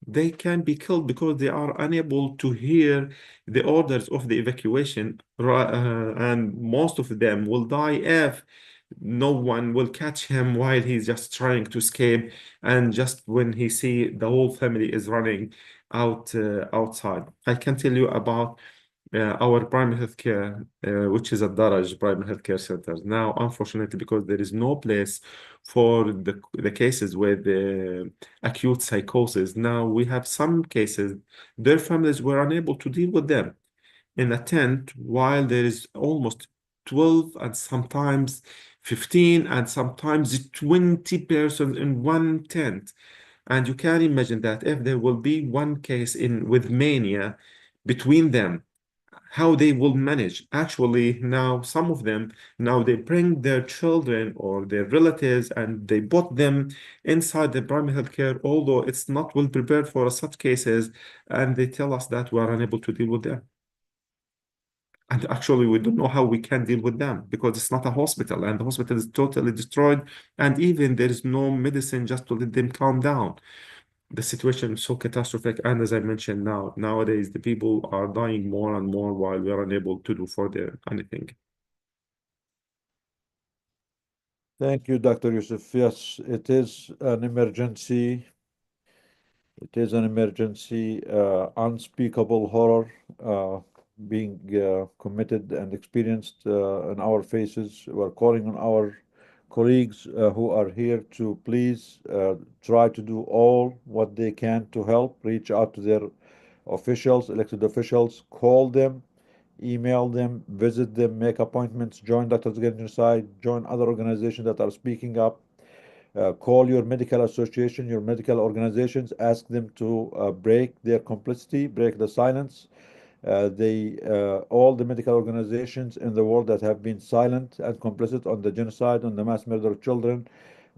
They can be killed because they are unable to hear the orders of the evacuation, and most of them will die if no one will catch him while he's just trying to escape, and just when he see the whole family is running outside. I can tell you about our primary healthcare, which is at Daraj Primary Healthcare Centers. Now, unfortunately, because there is no place for the cases with acute psychosis, now we have some cases, their families were unable to deal with them in a tent while there is almost 12 and sometimes 15 and sometimes 20 persons in one tent. And you can imagine that if there will be one case with mania between them, how they will manage. Actually, now some of them, now they bring their children or their relatives and they put them inside the primary health care, although it's not well prepared for such cases, and they tell us that we are unable to deal with them. And actually, we don't know how we can deal with them because it's not a hospital and the hospital is totally destroyed. And even there is no medicine just to let them calm down. The situation is so catastrophic. And as I mentioned nowadays, the people are dying more and more while we are unable to do further anything. Thank you, Dr. Yusuf. Yes, it is an emergency. It is an emergency, unspeakable horror being committed and experienced in our faces. We're calling on our colleagues who are here to please try to do all what they can to help, reach out to their officials, elected officials, call them, email them, visit them, make appointments, join Doctors Against Genocide, join other organizations that are speaking up. Call your medical association, your medical organizations, ask them to break their complicity, break the silence. All the medical organizations in the world that have been silent and complicit on the genocide, on the mass murder of children,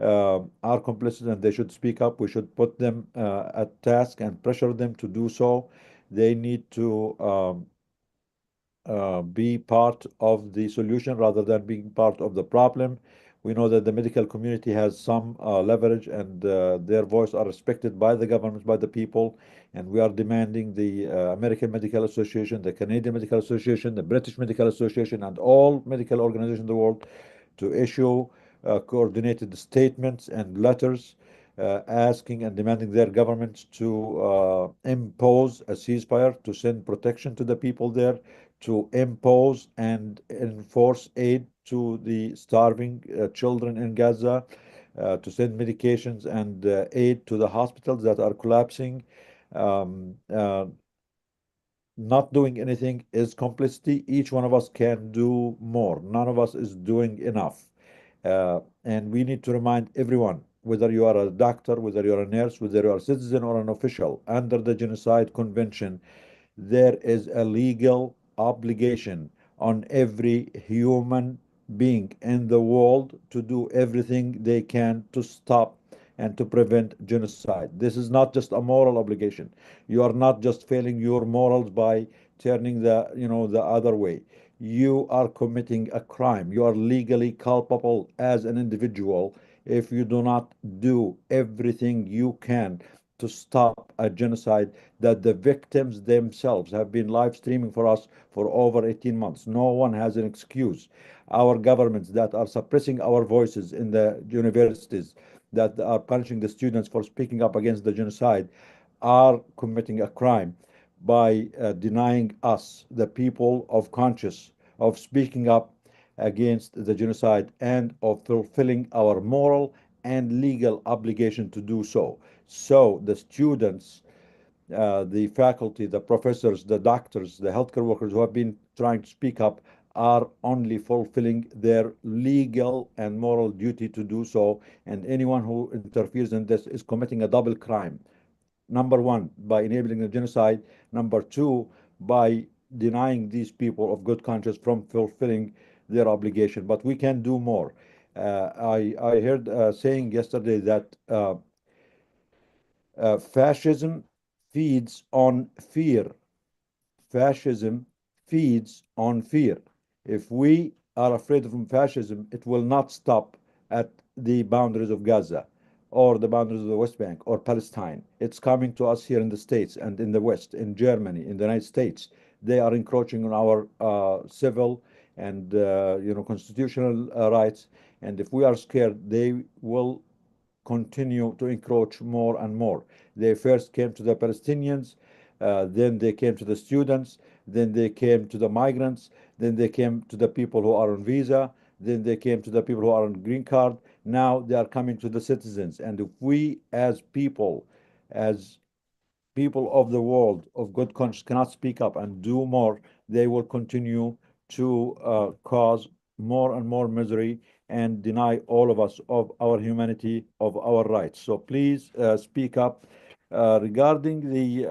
are complicit and they should speak up. We should put them at task and pressure them to do so. They need to be part of the solution rather than being part of the problem. We know that the medical community has some leverage and their voice are respected by the government, by the people, and we are demanding the American Medical Association, the Canadian Medical Association, the British Medical Association, and all medical organizations in the world to issue coordinated statements and letters asking and demanding their governments to impose a ceasefire, to send protection to the people there, to impose and enforce aid to the starving children in Gaza, to send medications and aid to the hospitals that are collapsing. Um, uh, Not doing anything is complicity. Each one of us can do more. None of us is doing enough. And we need to remind everyone, whether you are a doctor, whether you're a nurse, whether you're a citizen or an official, under the Genocide Convention, there is a legal obligation on every human being in the world to do everything they can to stop and to prevent genocide. This is not just a moral obligation. You are not just failing your morals by turning the other way. You are committing a crime. You are legally culpable as an individual if you do not do everything you can to stop a genocide that the victims themselves have been live streaming for us for over 18 months. No one has an excuse. Our governments that are suppressing our voices in the universities, that are punishing the students for speaking up against the genocide, are committing a crime by denying us, the people of conscience, of speaking up against the genocide and of fulfilling our moral and legal obligation to do so. So the students, the faculty, the professors, the doctors, the healthcare workers who have been trying to speak up are only fulfilling their legal and moral duty to do so. And anyone who interferes in this is committing a double crime. Number one, by enabling the genocide. Number two, by denying these people of good conscience from fulfilling their obligation. But we can do more. I heard saying yesterday that fascism feeds on fear. Fascism feeds on fear. If we are afraid of fascism, it will not stop at the boundaries of Gaza or the boundaries of the West Bank or Palestine. It's coming to us here in the States and in the West, in Germany, in the United States. They are encroaching on our civil and constitutional rights. And if we are scared, they will continue to encroach more and more. They first came to the Palestinians, then they came to the students, then they came to the migrants, then they came to the people who are on visa, then they came to the people who are on green card. Now they are coming to the citizens. And if we as people of the world of good conscience cannot speak up and do more, they will continue to cause more and more misery and deny all of us of our humanity, of our rights. So please speak up regarding the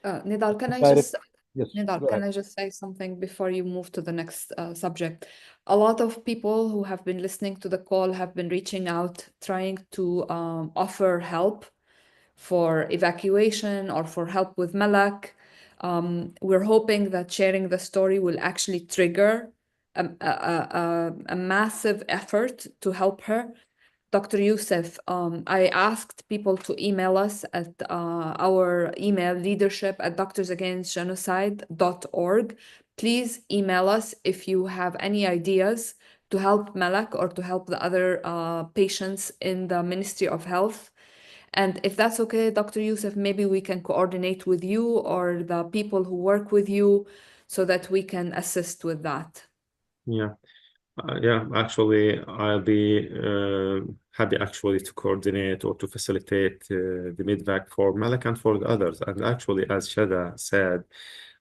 Nidal, can I direct- just Yes, Nidal, go can ahead. I just say something before you move to the next subject? A lot of people who have been listening to the call have been reaching out, trying to offer help for evacuation or for help with Malak. We're hoping that sharing the story will actually trigger a massive effort to help her. Dr. Youssef, I asked people to email us at our email leadership@doctorsagainstgenocide.org. Please email us if you have any ideas to help Malak or to help the other patients in the Ministry of Health. And if that's okay, Dr. Youssef, maybe we can coordinate with you or the people who work with you so that we can assist with that. Yeah. Yeah, actually, I'll be happy actually to coordinate or to facilitate the midvac for Malak and for the others. And actually, as Shada said,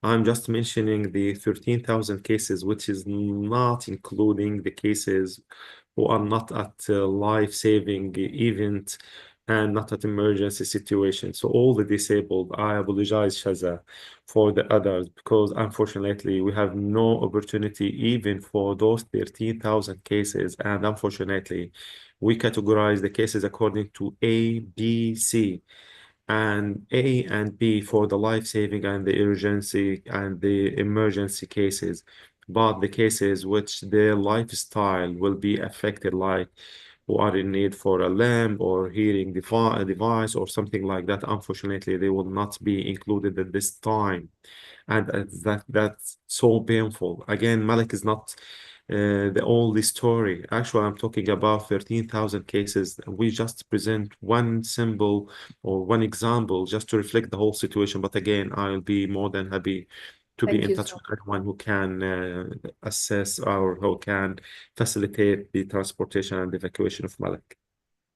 I'm just mentioning the 13,000 cases, which is not including the cases who are not at life-saving event and not at emergency situation. So all the disabled, I apologize, Shaza, for the others, because unfortunately we have no opportunity even for those 13,000 cases. And unfortunately, we categorize the cases according to A, B, C. And A and B for the life-saving and the urgency and the emergency cases. But the cases which their lifestyle will be affected, like who are in need for a lamp or hearing device or something like that, unfortunately, they will not be included at this time. And that's so painful. Again, Malik is not the only story. Actually, I'm talking about 13,000 cases. We just present one symbol or one example just to reflect the whole situation. But again, I'll be more than happy to be Thank in you touch so with anyone who can assess or who can facilitate the transportation and evacuation of Malik.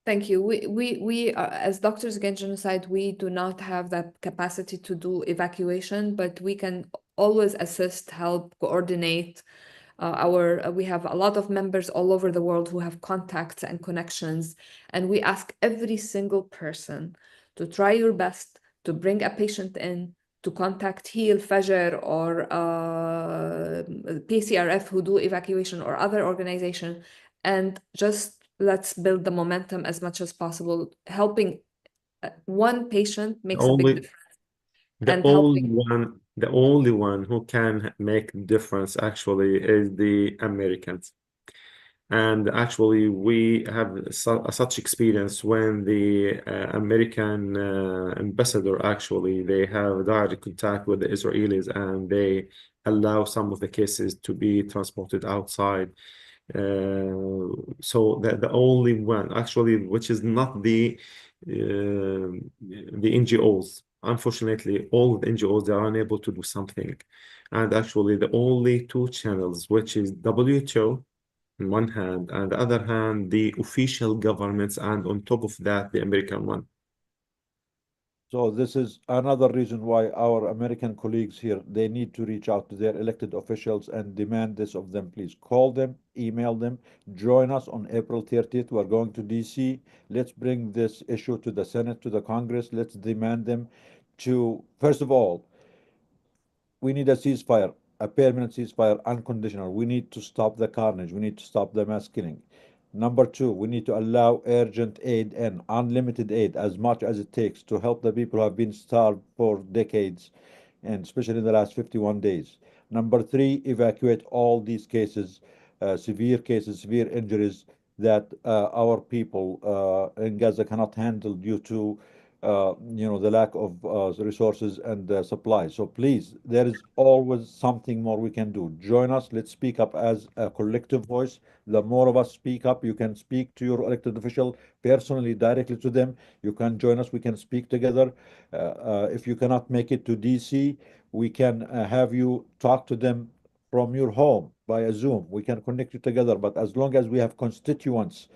Thank you. We as Doctors Against Genocide, we do not have that capacity to do evacuation, but we can always assist, help, coordinate. We have a lot of members all over the world who have contacts and connections, and we ask every single person to try your best to bring a patient in, to contact Heal, Fajr, or PCRF who do evacuation or other organization, and just let's build the momentum as much as possible. Helping one patient makes a big Only difference. The And only helping one, the only one who can make difference actually is the Americans. And actually, we have such experience when the American ambassador actually they have direct contact with the Israelis and they allow some of the cases to be transported outside. So the only one actually, which is not the NGOs. Unfortunately, all the NGOs they are unable to do something, and actually the only two channels, which is WHO on one hand, and the other hand, the official governments, and on top of that, the American one. So this is another reason why our American colleagues here, they need to reach out to their elected officials and demand this of them. Please call them, email them, join us on April 30th. We're going to DC. Let's bring this issue to the Senate, to the Congress. Let's demand them to, first of all, we need a ceasefire, a permanent ceasefire, unconditional. We need to stop the carnage. We need to stop the mass killing. Number two, we need to allow urgent aid and unlimited aid as much as it takes to help the people who have been starved for decades, and especially in the last 51 days. Number three, evacuate all these cases, severe cases, severe injuries that our people in Gaza cannot handle due to the lack of resources and supplies. So please, there is always something more we can do. Join us. Let's speak up as a collective voice. The more of us speak up, you can speak to your elected official personally, directly to them. You can join us. We can speak together. If you cannot make it to DC, we can have you talk to them from your home by a Zoom. We can connect you together. But as long as we have constituents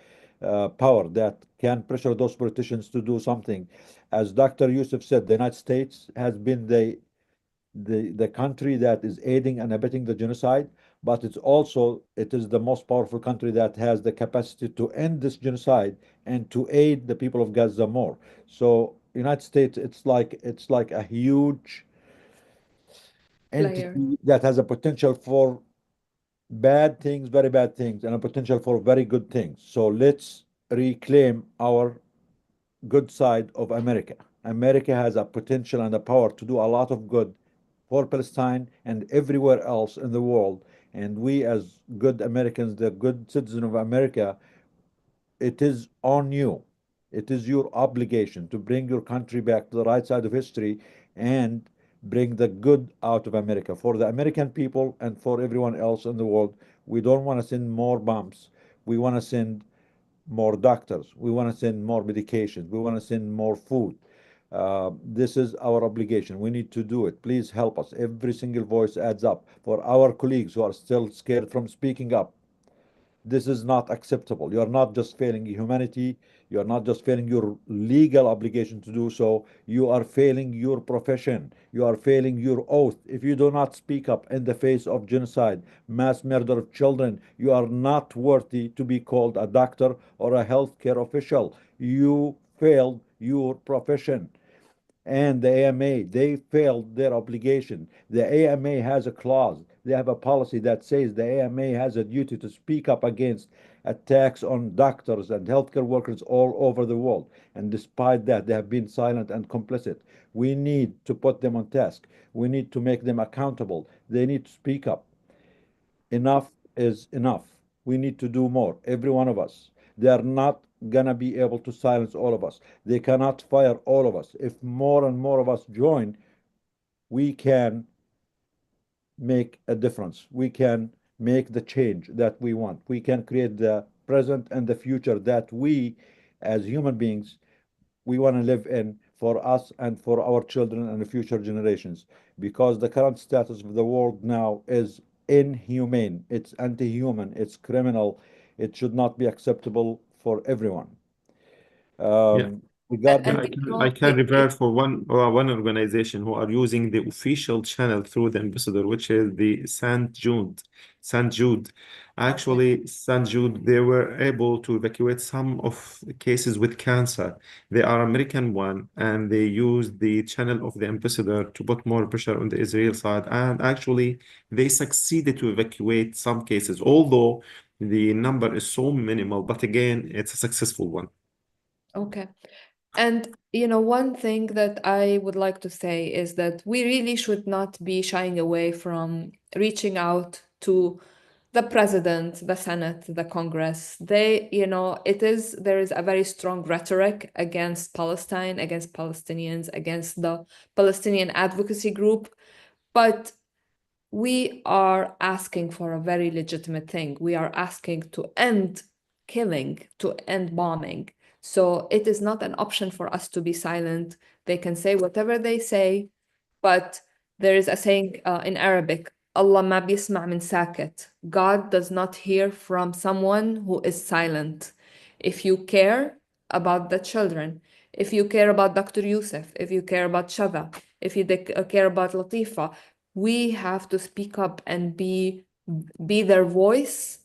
power that can pressure those politicians to do something. As Dr. Yusuf said, the United States has been the country that is aiding and abetting the genocide, but it is the most powerful country that has the capacity to end this genocide and to aid the people of Gaza more. So United States, it's like a huge entity that has a potential for bad things, very bad things, and a potential for very good things. So let's reclaim our good side of America. America has a potential and a power to do a lot of good for Palestine and everywhere else in the world. And we, as good Americans, the good citizens of America, it is on you. It is your obligation to bring your country back to the right side of history and bring the good out of America for the American people and for everyone else in the world. We don't want to send more bombs. We want to send more doctors. We want to send more medications. We want to send more food. This is our obligation. We need to do it. Please help us. Every single voice adds up. For our colleagues who are still scared from speaking up, this is not acceptable. You are not just failing humanity. You are not just failing your legal obligation to do so. You are failing your profession. You are failing your oath. If you do not speak up in the face of genocide, mass murder of children, you are not worthy to be called a doctor or a healthcare official. You failed your profession. And the AMA, they failed their obligation. The AMA has a clause. They have a policy that says the AMA has a duty to speak up against attacks on doctors and healthcare workers all over the world. And despite that, they have been silent and complicit. We need to put them on task. We need to make them accountable. They need to speak up. Enough is enough. We need to do more, every one of us. They are not gonna be able to silence all of us. They cannot fire all of us. If more and more of us join, we can make a difference. We can make the change that we want. We can create the present and the future that we, as human beings, we want to live in for us and for our children and the future generations. Because the current status of the world now is inhumane, it's anti-human, it's criminal. It should not be acceptable for everyone. Yeah. Regarding I can revert for one organization who are using the official channel through the ambassador, which is the St. Jude. St. Jude. Actually, St. Jude, they were able to evacuate some of cases with cancer. They are American one, and they used the channel of the ambassador to put more pressure on the Israel side. And actually, they succeeded to evacuate some cases, although the number is so minimal. But again, it's a successful one. Okay. And one thing that I would like to say is that we really should not be shying away from reaching out to the president, the Senate, the Congress. There is a very strong rhetoric against Palestine, against Palestinians, against the Palestinian advocacy group. But we are asking for a very legitimate thing. We are asking to end killing, to end bombing. So it is not an option for us to be silent. They can say whatever they say, but there is a saying in Arabic, Allah ma bisma' min sakit. God does not hear from someone who is silent. If you care about the children, if you care about Dr. Youssef, if you care about Shava, if you care about Latifa, we have to speak up and be their voice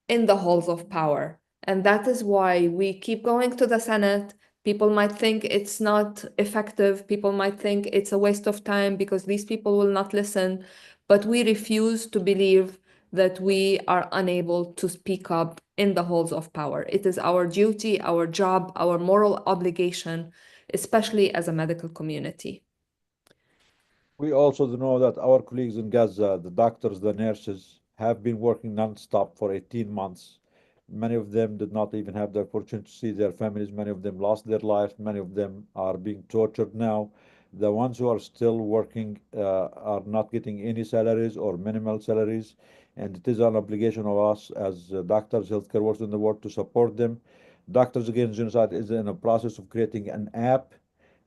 in the halls of power. And that is why we keep going to the Senate. People might think it's not effective. People might think it's a waste of time because these people will not listen. But we refuse to believe that we are unable to speak up in the halls of power. It is our duty, our job, our moral obligation, especially as a medical community. We also know that our colleagues in Gaza, the doctors, the nurses, have been working non-stop for 18 months. Many of them did not even have the opportunity to see their families. Many of them lost their lives. Many of them are being tortured now. The ones who are still working are not getting any salaries or minimal salaries. And it is an obligation of us as doctors, healthcare workers in the world to support them. Doctors Against Genocide is in a process of creating an app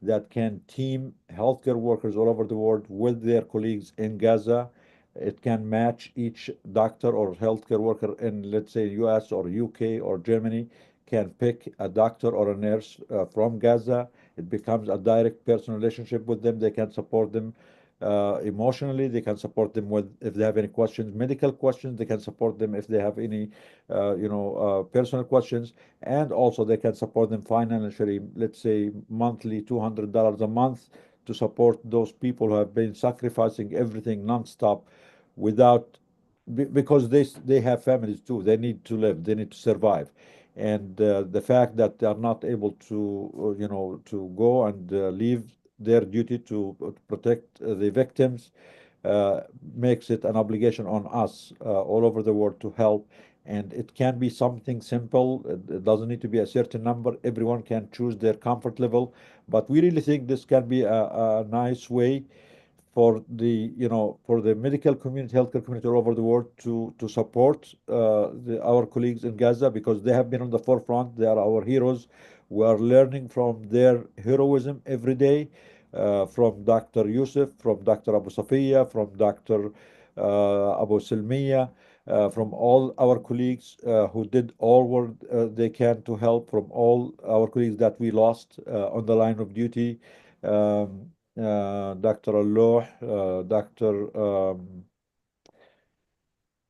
that can team healthcare workers all over the world with their colleagues in Gaza. It can match each doctor or healthcare worker in, let's say, US or UK or Germany, can pick a doctor or a nurse from Gaza. It becomes a direct personal relationship with them. They can support them emotionally. They can support them with, if they have any questions, medical questions. They can support them if they have any, personal questions. And also they can support them financially, let's say monthly, $200 a month to support those people who have been sacrificing everything nonstop without because they have families too. They need to live. They need to survive, and the fact that they are not able to to go and leave their duty to protect the victims makes it an obligation on us all over the world to help. And it can be something simple. It doesn't need to be a certain number. Everyone can choose their comfort level. But we really think this can be a nice way for the for the medical community, healthcare community all over the world to support our colleagues in Gaza, because they have been on the forefront. They are our heroes. We are learning from their heroism every day, from Dr. Yusuf, from Dr. Abu Safiya, from Dr. Abu Silmiya, from all our colleagues who did all what they can to help, from all our colleagues that we lost on the line of duty. Dr. Alloh, Dr.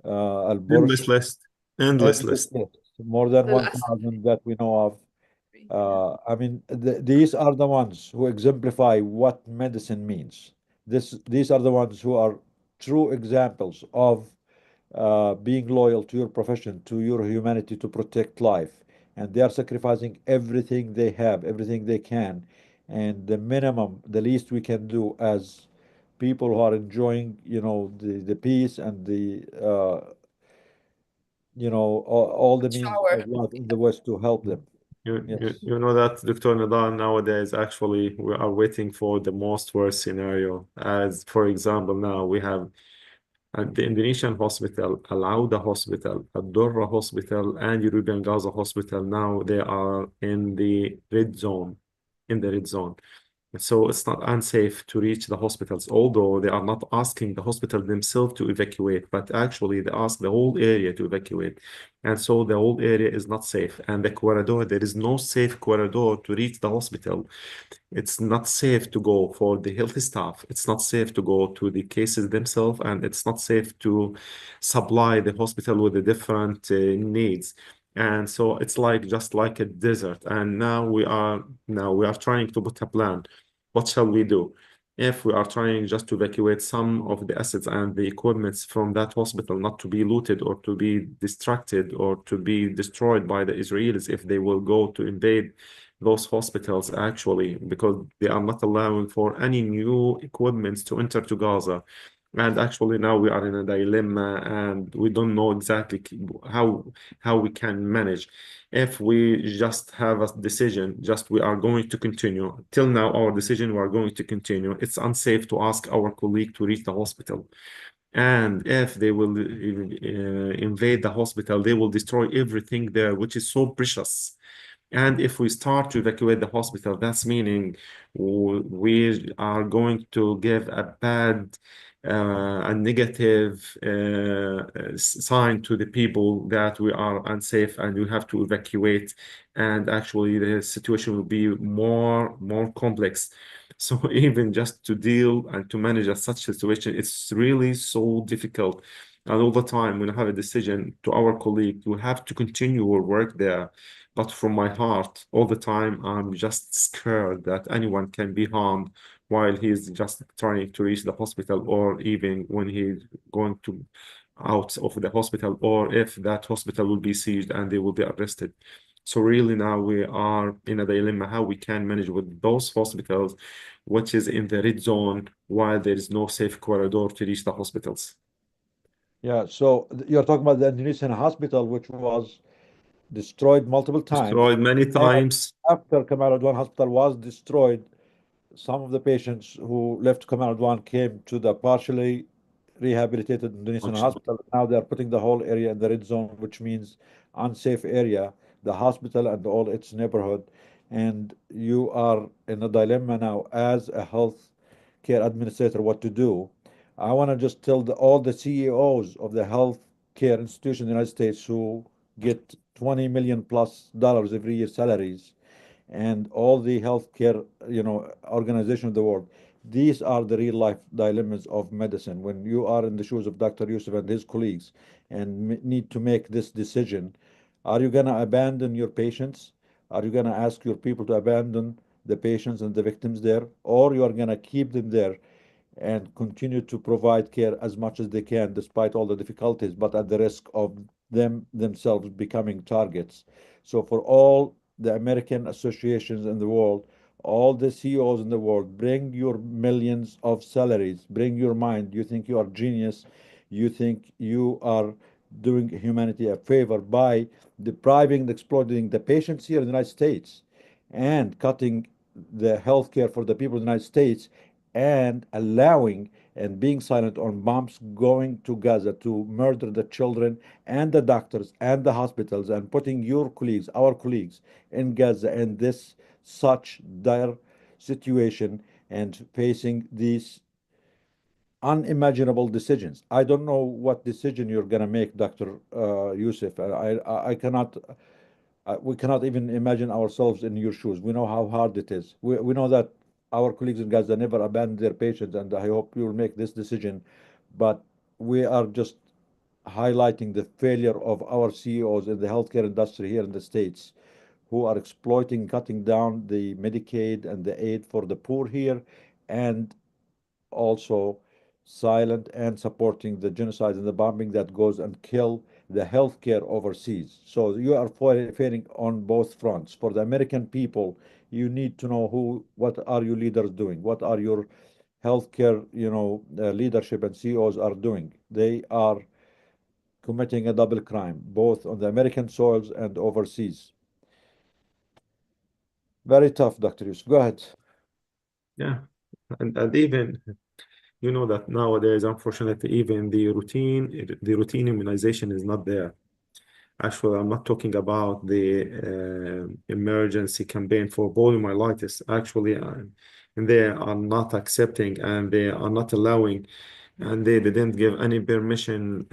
Endless Al-Bursh, list. Endless list. more than للأسف. 1,000 that we know of. I mean, these are the ones who exemplify what medicine means. These are the ones who are true examples of being loyal to your profession, to your humanity, to protect life. And they are sacrificing everything they have, everything they can. And the minimum, the least we can do as people who are enjoying, the peace and the, all the means Shower. of life in the West to help them. Yes. You know that, Dr. Nadal, nowadays actually we are waiting for the most worst scenario. As for example, now we have the Indonesian hospital, Al-Auda Hospital, Ad-Durra Hospital, and European Gaza Hospital. Now they are in the red zone, So it's not unsafe to reach the hospitals, although they are not asking the hospital themselves to evacuate, but actually they ask the whole area to evacuate. And so the whole area is not safe. And the corridor, there is no safe corridor to reach the hospital. It's not safe to go for the health staff. It's not safe to go to the cases themselves, and it's not safe to supply the hospital with the different needs. And so it's like just like a desert. And now we are trying to put a plan. What shall we do? If we are trying just to evacuate some of the assets and the equipments from that hospital, not to be looted or to be distracted or to be destroyed by the Israelis if they will go to invade those hospitals, actually, because they are not allowing for any new equipments to enter to Gaza. And actually now we are in a dilemma and we don't know exactly how we can manage. If we just have a decision, just we are going to continue. Till now, our decision, we are going to continue. It's unsafe to ask our colleague to reach the hospital. And if they will invade the hospital, they will destroy everything there, which is so precious. And if we start to evacuate the hospital, that's meaning we are going to give a bad, a negative sign to the people that we are unsafe and we have to evacuate. And actually, the situation will be more complex. So even just to deal and to manage such a situation, it's really so difficult. And all the time, when I have a decision to our colleague, we have to continue our work there. But from my heart, all the time, I'm just scared that anyone can be harmed while he's just trying to reach the hospital, or even when he's going to out of the hospital, or if that hospital will be seized and they will be arrested. So really now we are in a dilemma how we can manage with those hospitals, which is in the red zone, while there is no safe corridor to reach the hospitals. Yeah, so you're talking about the Indonesian hospital, which was destroyed multiple times. Destroyed many And times. after Kamal Adwan Hospital was destroyed, some of the patients who left Kamal Adwan came to the partially rehabilitated Indonesian Actually. hospital. Now they are putting the whole area in the red zone, which means unsafe area, the hospital and all its neighborhood. And you are in a dilemma now as a health care administrator what to do. I want to just tell all the CEOs of the health care institutions in the United States who get 20 million plus dollars every year salaries, and all the healthcare organization of the world. These are the real life dilemmas of medicine. When you are in the shoes of Dr. Yusuf and his colleagues and need to make this decision, are you going to abandon your patients? Are you going to ask your people to abandon the patients and the victims there, or you are going to keep them there and continue to provide care as much as they can, despite all the difficulties, but at the risk of them themselves becoming targets. So for all the American associations in the world, all the CEOs in the world, bring your millions of salaries, bring your mind. You think you are genius, you think you are doing humanity a favor by depriving and exploiting the patients here in the United States and cutting the health care for the people in the United States and allowing and being silent on bombs going to Gaza to murder the children and the doctors and the hospitals, and putting your colleagues, our colleagues in Gaza in this such dire situation and facing these unimaginable decisions. I don't know what decision you're going to make, Dr. Yusuf. I cannot, we cannot even imagine ourselves in your shoes. We know how hard it is. We know that our colleagues in Gaza never abandon their patients, and I hope you will make this decision. But we are just highlighting the failure of our CEOs in the healthcare industry here in the States, who are exploiting, cutting down the Medicaid and the aid for the poor here, and also silent and supporting the genocide and the bombing that goes and kill the healthcare overseas. So you are failing on both fronts. For the American people, you need to know what are your leaders doing? What are your healthcare, leadership and CEOs are doing? They are committing a double crime, both on the American soils and overseas. Very tough, Dr. Yusuf. Go ahead. Yeah, and even you know that nowadays, unfortunately, even the routine immunization is not there. Actually, I'm not talking about the emergency campaign for poliomyelitis. Actually, they are not accepting and they are not allowing, and they didn't give any permission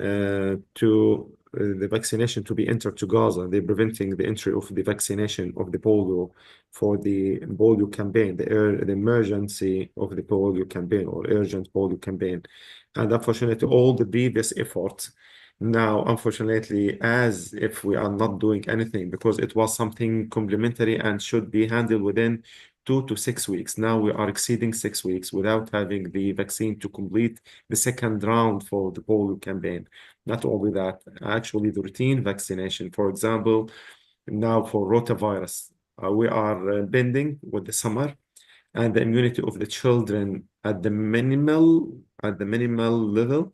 to the vaccination to be entered to Gaza. They're preventing the entry of the vaccination of the polio for the polio campaign, the emergency of the polio campaign or urgent polio campaign. And unfortunately, all the previous efforts now, unfortunately, as if we are not doing anything because it was something complementary and should be handled within 2 to 6 weeks. Now we are exceeding 6 weeks without having the vaccine to complete the second round for the polio campaign. Not only that, actually the routine vaccination, for example, now for rotavirus, we are bending with the summer and the immunity of the children at the minimal level,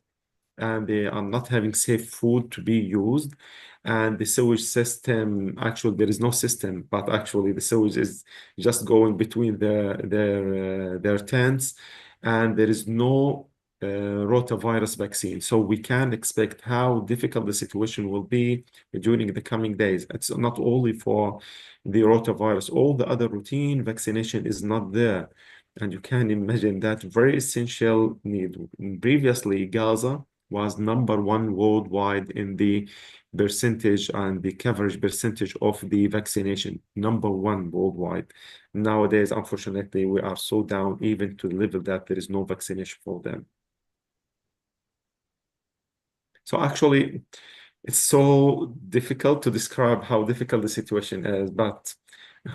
and they are not having safe food to be used. And the sewage system, actually, there is no system, but actually the sewage is just going between their tents, and there is no rotavirus vaccine. So we can expect how difficult the situation will be during the coming days. It's not only for the rotavirus, all the other routine vaccination is not there. And you can imagine that very essential need. Previously, Gaza was #1 worldwide in the percentage and the coverage percentage of the vaccination, #1 worldwide. Nowadays, unfortunately, we are so down even to the level that there is no vaccination for them. So actually, it's so difficult to describe how difficult the situation is, but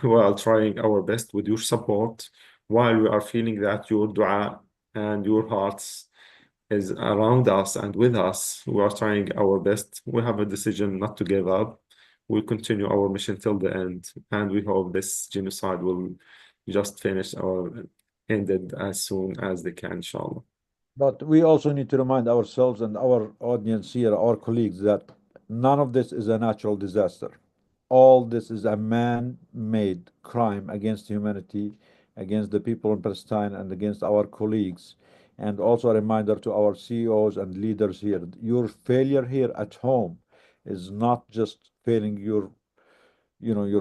we are trying our best with your support while we are feeling that your dua and your hearts is around us and with us. We are trying our best. We have a decision not to give up. We'll continue our mission till the end, and we hope this genocide will just finish or ended as soon as they can, inshallah. But we also need to remind ourselves and our audience here, our colleagues, that none of this is a natural disaster. All this is a man-made crime against humanity, against the people in Palestine, and against our colleagues. And also a reminder to our CEOs and leaders here, your failure here at home is not just failing your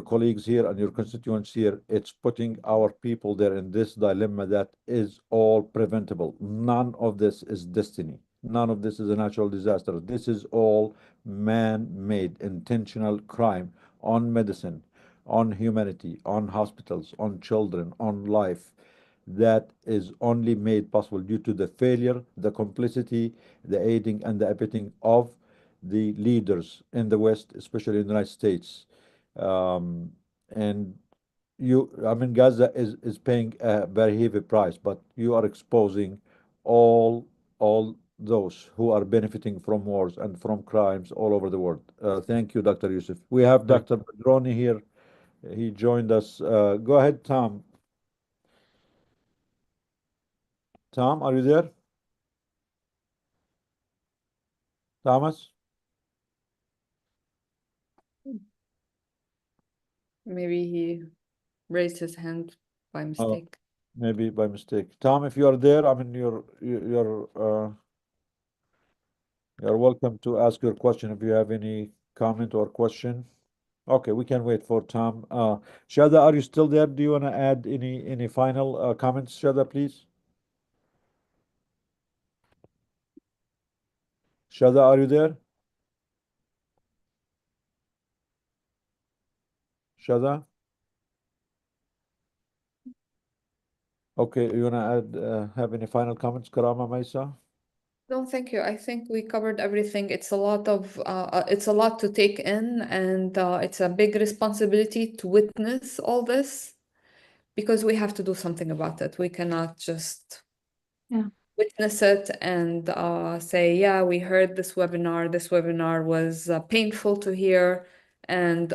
colleagues here and your constituents here. It's putting our people there in this dilemma that is all preventable. None of this is destiny. None of this is a natural disaster. This is all man-made, intentional crime on medicine, on humanity, on hospitals, on children, on life. That is only made possible due to the failure, the complicity, the aiding and the abetting of the leaders in the West, especially in the United States. And Gaza is paying a very heavy price, but you are exposing all those who are benefiting from wars and from crimes all over the world. Thank you, Dr. Yusuf. We have Dr. Pedroni here. He joined us. Go ahead, Tom. Tom, are you there? Thomas? Maybe he raised his hand by mistake. Maybe by mistake. Tom, if you are there, you're welcome to ask your question if you have any comment or question. Okay, we can wait for Tom. Shada, are you still there? Do you want to add any final comments, Shada, please? Shada, are you there? Shada? Okay, you want to add, have any final comments, Karama Maisa? No, thank you. I think we covered everything. It's a lot to take in, and it's a big responsibility to witness all this because we have to do something about it. We cannot just witness it and say, yeah, we heard this webinar. This webinar was painful to hear, and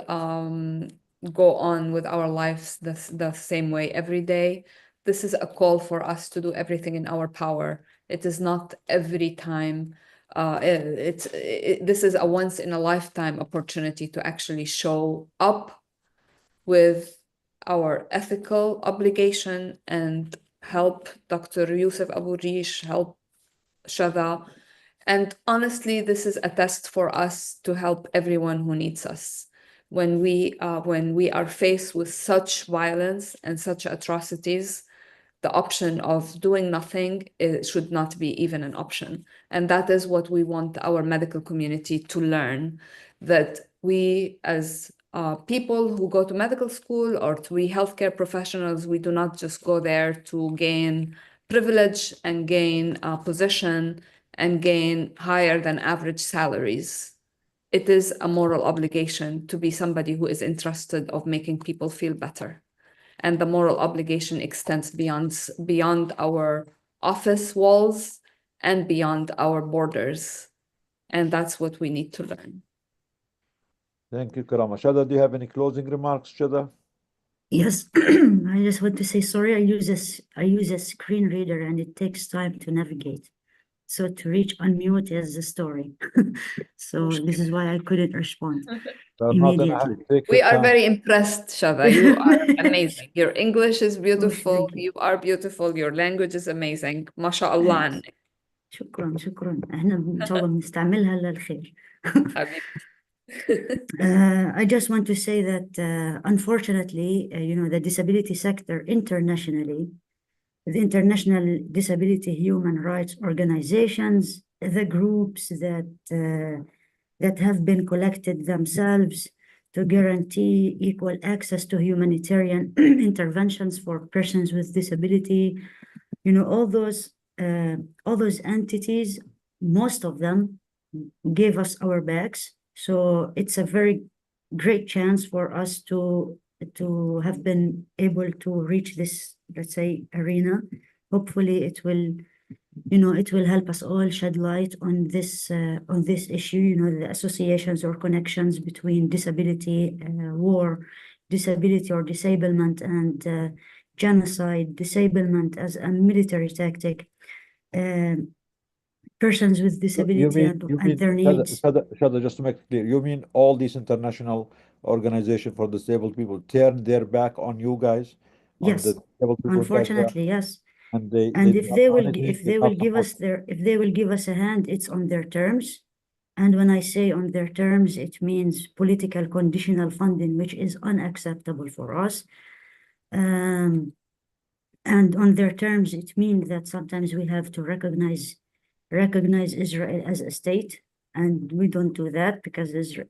go on with our lives the same way every day. This is a call for us to do everything in our power. It is not every time. This is a once in a lifetime opportunity to actually show up with our ethical obligation and help Dr. Yusuf Abu Rish, help Shada. And honestly, this is a test for us to help everyone who needs us. When we are faced with such violence and such atrocities, the option of doing nothing should not be even an option. And that is what we want our medical community to learn, that we as people who go to medical school or to be healthcare professionals, we do not just go there to gain privilege and gain a position and gain higher than average salaries. It is a moral obligation to be somebody who is entrusted of making people feel better. And the moral obligation extends beyond our office walls and beyond our borders. And that's what we need to learn. Thank you, Karama. Shada, do you have any closing remarks, Shada? Yes, I just want to say sorry. I use a screen reader and it takes time to navigate. So to reach unmute is the story. So this is why I couldn't respond immediately. We are very impressed, Shada. You are amazing. Your English is beautiful. You are beautiful. Your language is amazing. ما شاء الله عنك. شكرا. احنا ان شاء الله بنستعملها للخير. I just want to say that unfortunately, the disability sector internationally, the international disability human rights organizations, the groups that have been collected themselves to guarantee equal access to humanitarian interventions for persons with disability, all those entities, most of them gave us our backs. So it's a very great chance for us to have been able to reach this, let's say, arena. Hopefully it will help us all shed light on this issue, the associations or connections between disability, war, disability or disablement, and genocide, disablement as a military tactic, persons with disability and their needs. Shada, just to make it clear, you mean all these international organizations for disabled people turn their back on you guys? Yes, unfortunately, yes. And if they will give us a hand, it's on their terms. And when I say on their terms, it means political conditional funding, which is unacceptable for us. And on their terms, it means that sometimes we have to recognize Israel as a state, and we don't do that because the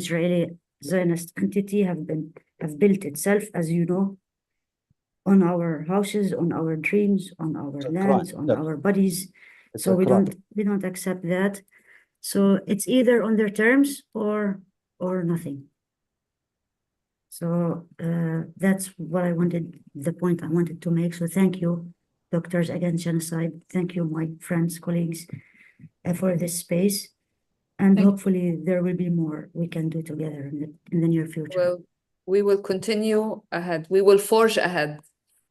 Israeli Zionist entity have built itself, as you know, on our houses, on our dreams, on our lands, on our bodies. So we don't accept that. So it's either on their terms or nothing. So that's what I wanted, the point I wanted to make. So thank you, Doctors Against Genocide. Thank you, my friends, colleagues, for this space. And Thank you. hopefully there will be more we can do together in the near future. Well, we will continue ahead. We will forge ahead.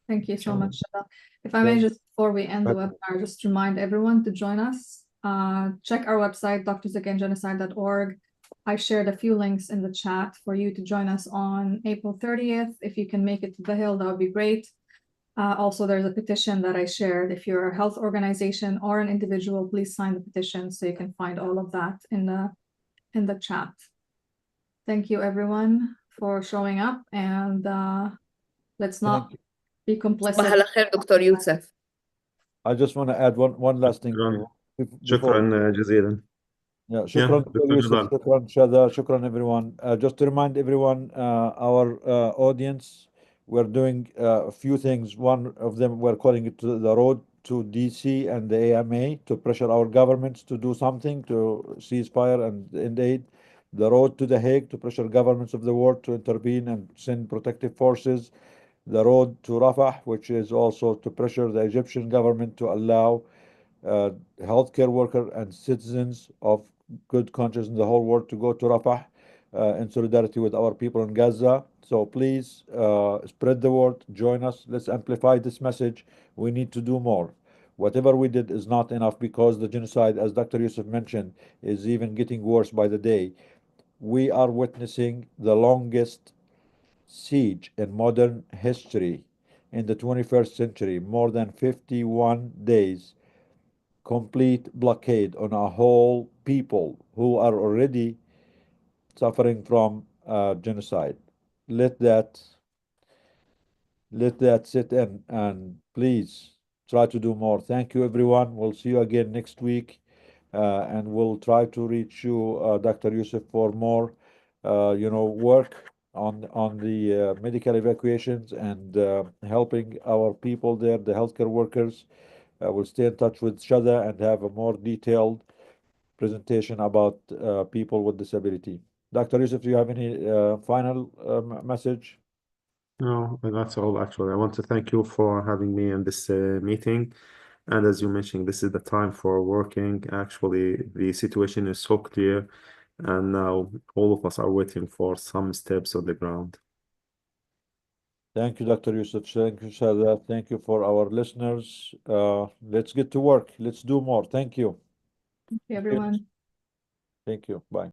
Thank you so much, Shada. If I may, just before we end the Welcome. webinar, just remind everyone to join us. Check our website, doctorsagainstgenocide.org. I shared a few links in the chat for you to join us on April 30th. If you can make it to the Hill, that would be great. Also, there's a petition that I shared. If you're a health organization or an individual, please sign the petition so you can find all of that in the chat. Thank you, everyone, for showing up, and let's not Thank you. be complicit. صباح الخير دكتور يوسف. I just want to add one last thing. شكراً. Before. شكرا جزيلا. Yeah, shukran, Dr. Yusuf, Nidal. shukran, Shada, shukran, everyone. Just to remind everyone, our audience, we're doing a few things. One of them, we're calling it the road to DC and the AMA to pressure our governments to do something, to ceasefire and end aid. The road to The Hague to pressure governments of the world to intervene and send protective forces. The road to Rafah, which is also to pressure the Egyptian government to allow healthcare workers and citizens of good conscience in the whole world to go to Rafah in solidarity with our people in Gaza. So please spread the word, join us, let's amplify this message. We need to do more. Whatever we did is not enough because the genocide, as Dr. Yusuf mentioned, is even getting worse by the day. We are witnessing the longest siege in modern history in the 21st century, more than 51 days. Complete blockade on a whole people who are already suffering from genocide. Let that sit in, and please try to do more. Thank you, everyone. We'll see you again next week, and we'll try to reach you, Dr. Yusuf, for more, work on the medical evacuations and helping our people there, the healthcare workers. We'll stay in touch with Shada and have a more detailed presentation about people with disability. Dr. Yusuf, do you have any final message? No, that's all actually. I want to thank you for having me in this meeting. And as you mentioned, this is the time for working. Actually, the situation is so clear, and now all of us are waiting for some steps on the ground. Thank you, Dr. Yusuf. Thank you, Shada. Thank you for our listeners. Let's get to work. Let's do more. Thank you. Thank you, everyone. Thank you. Bye.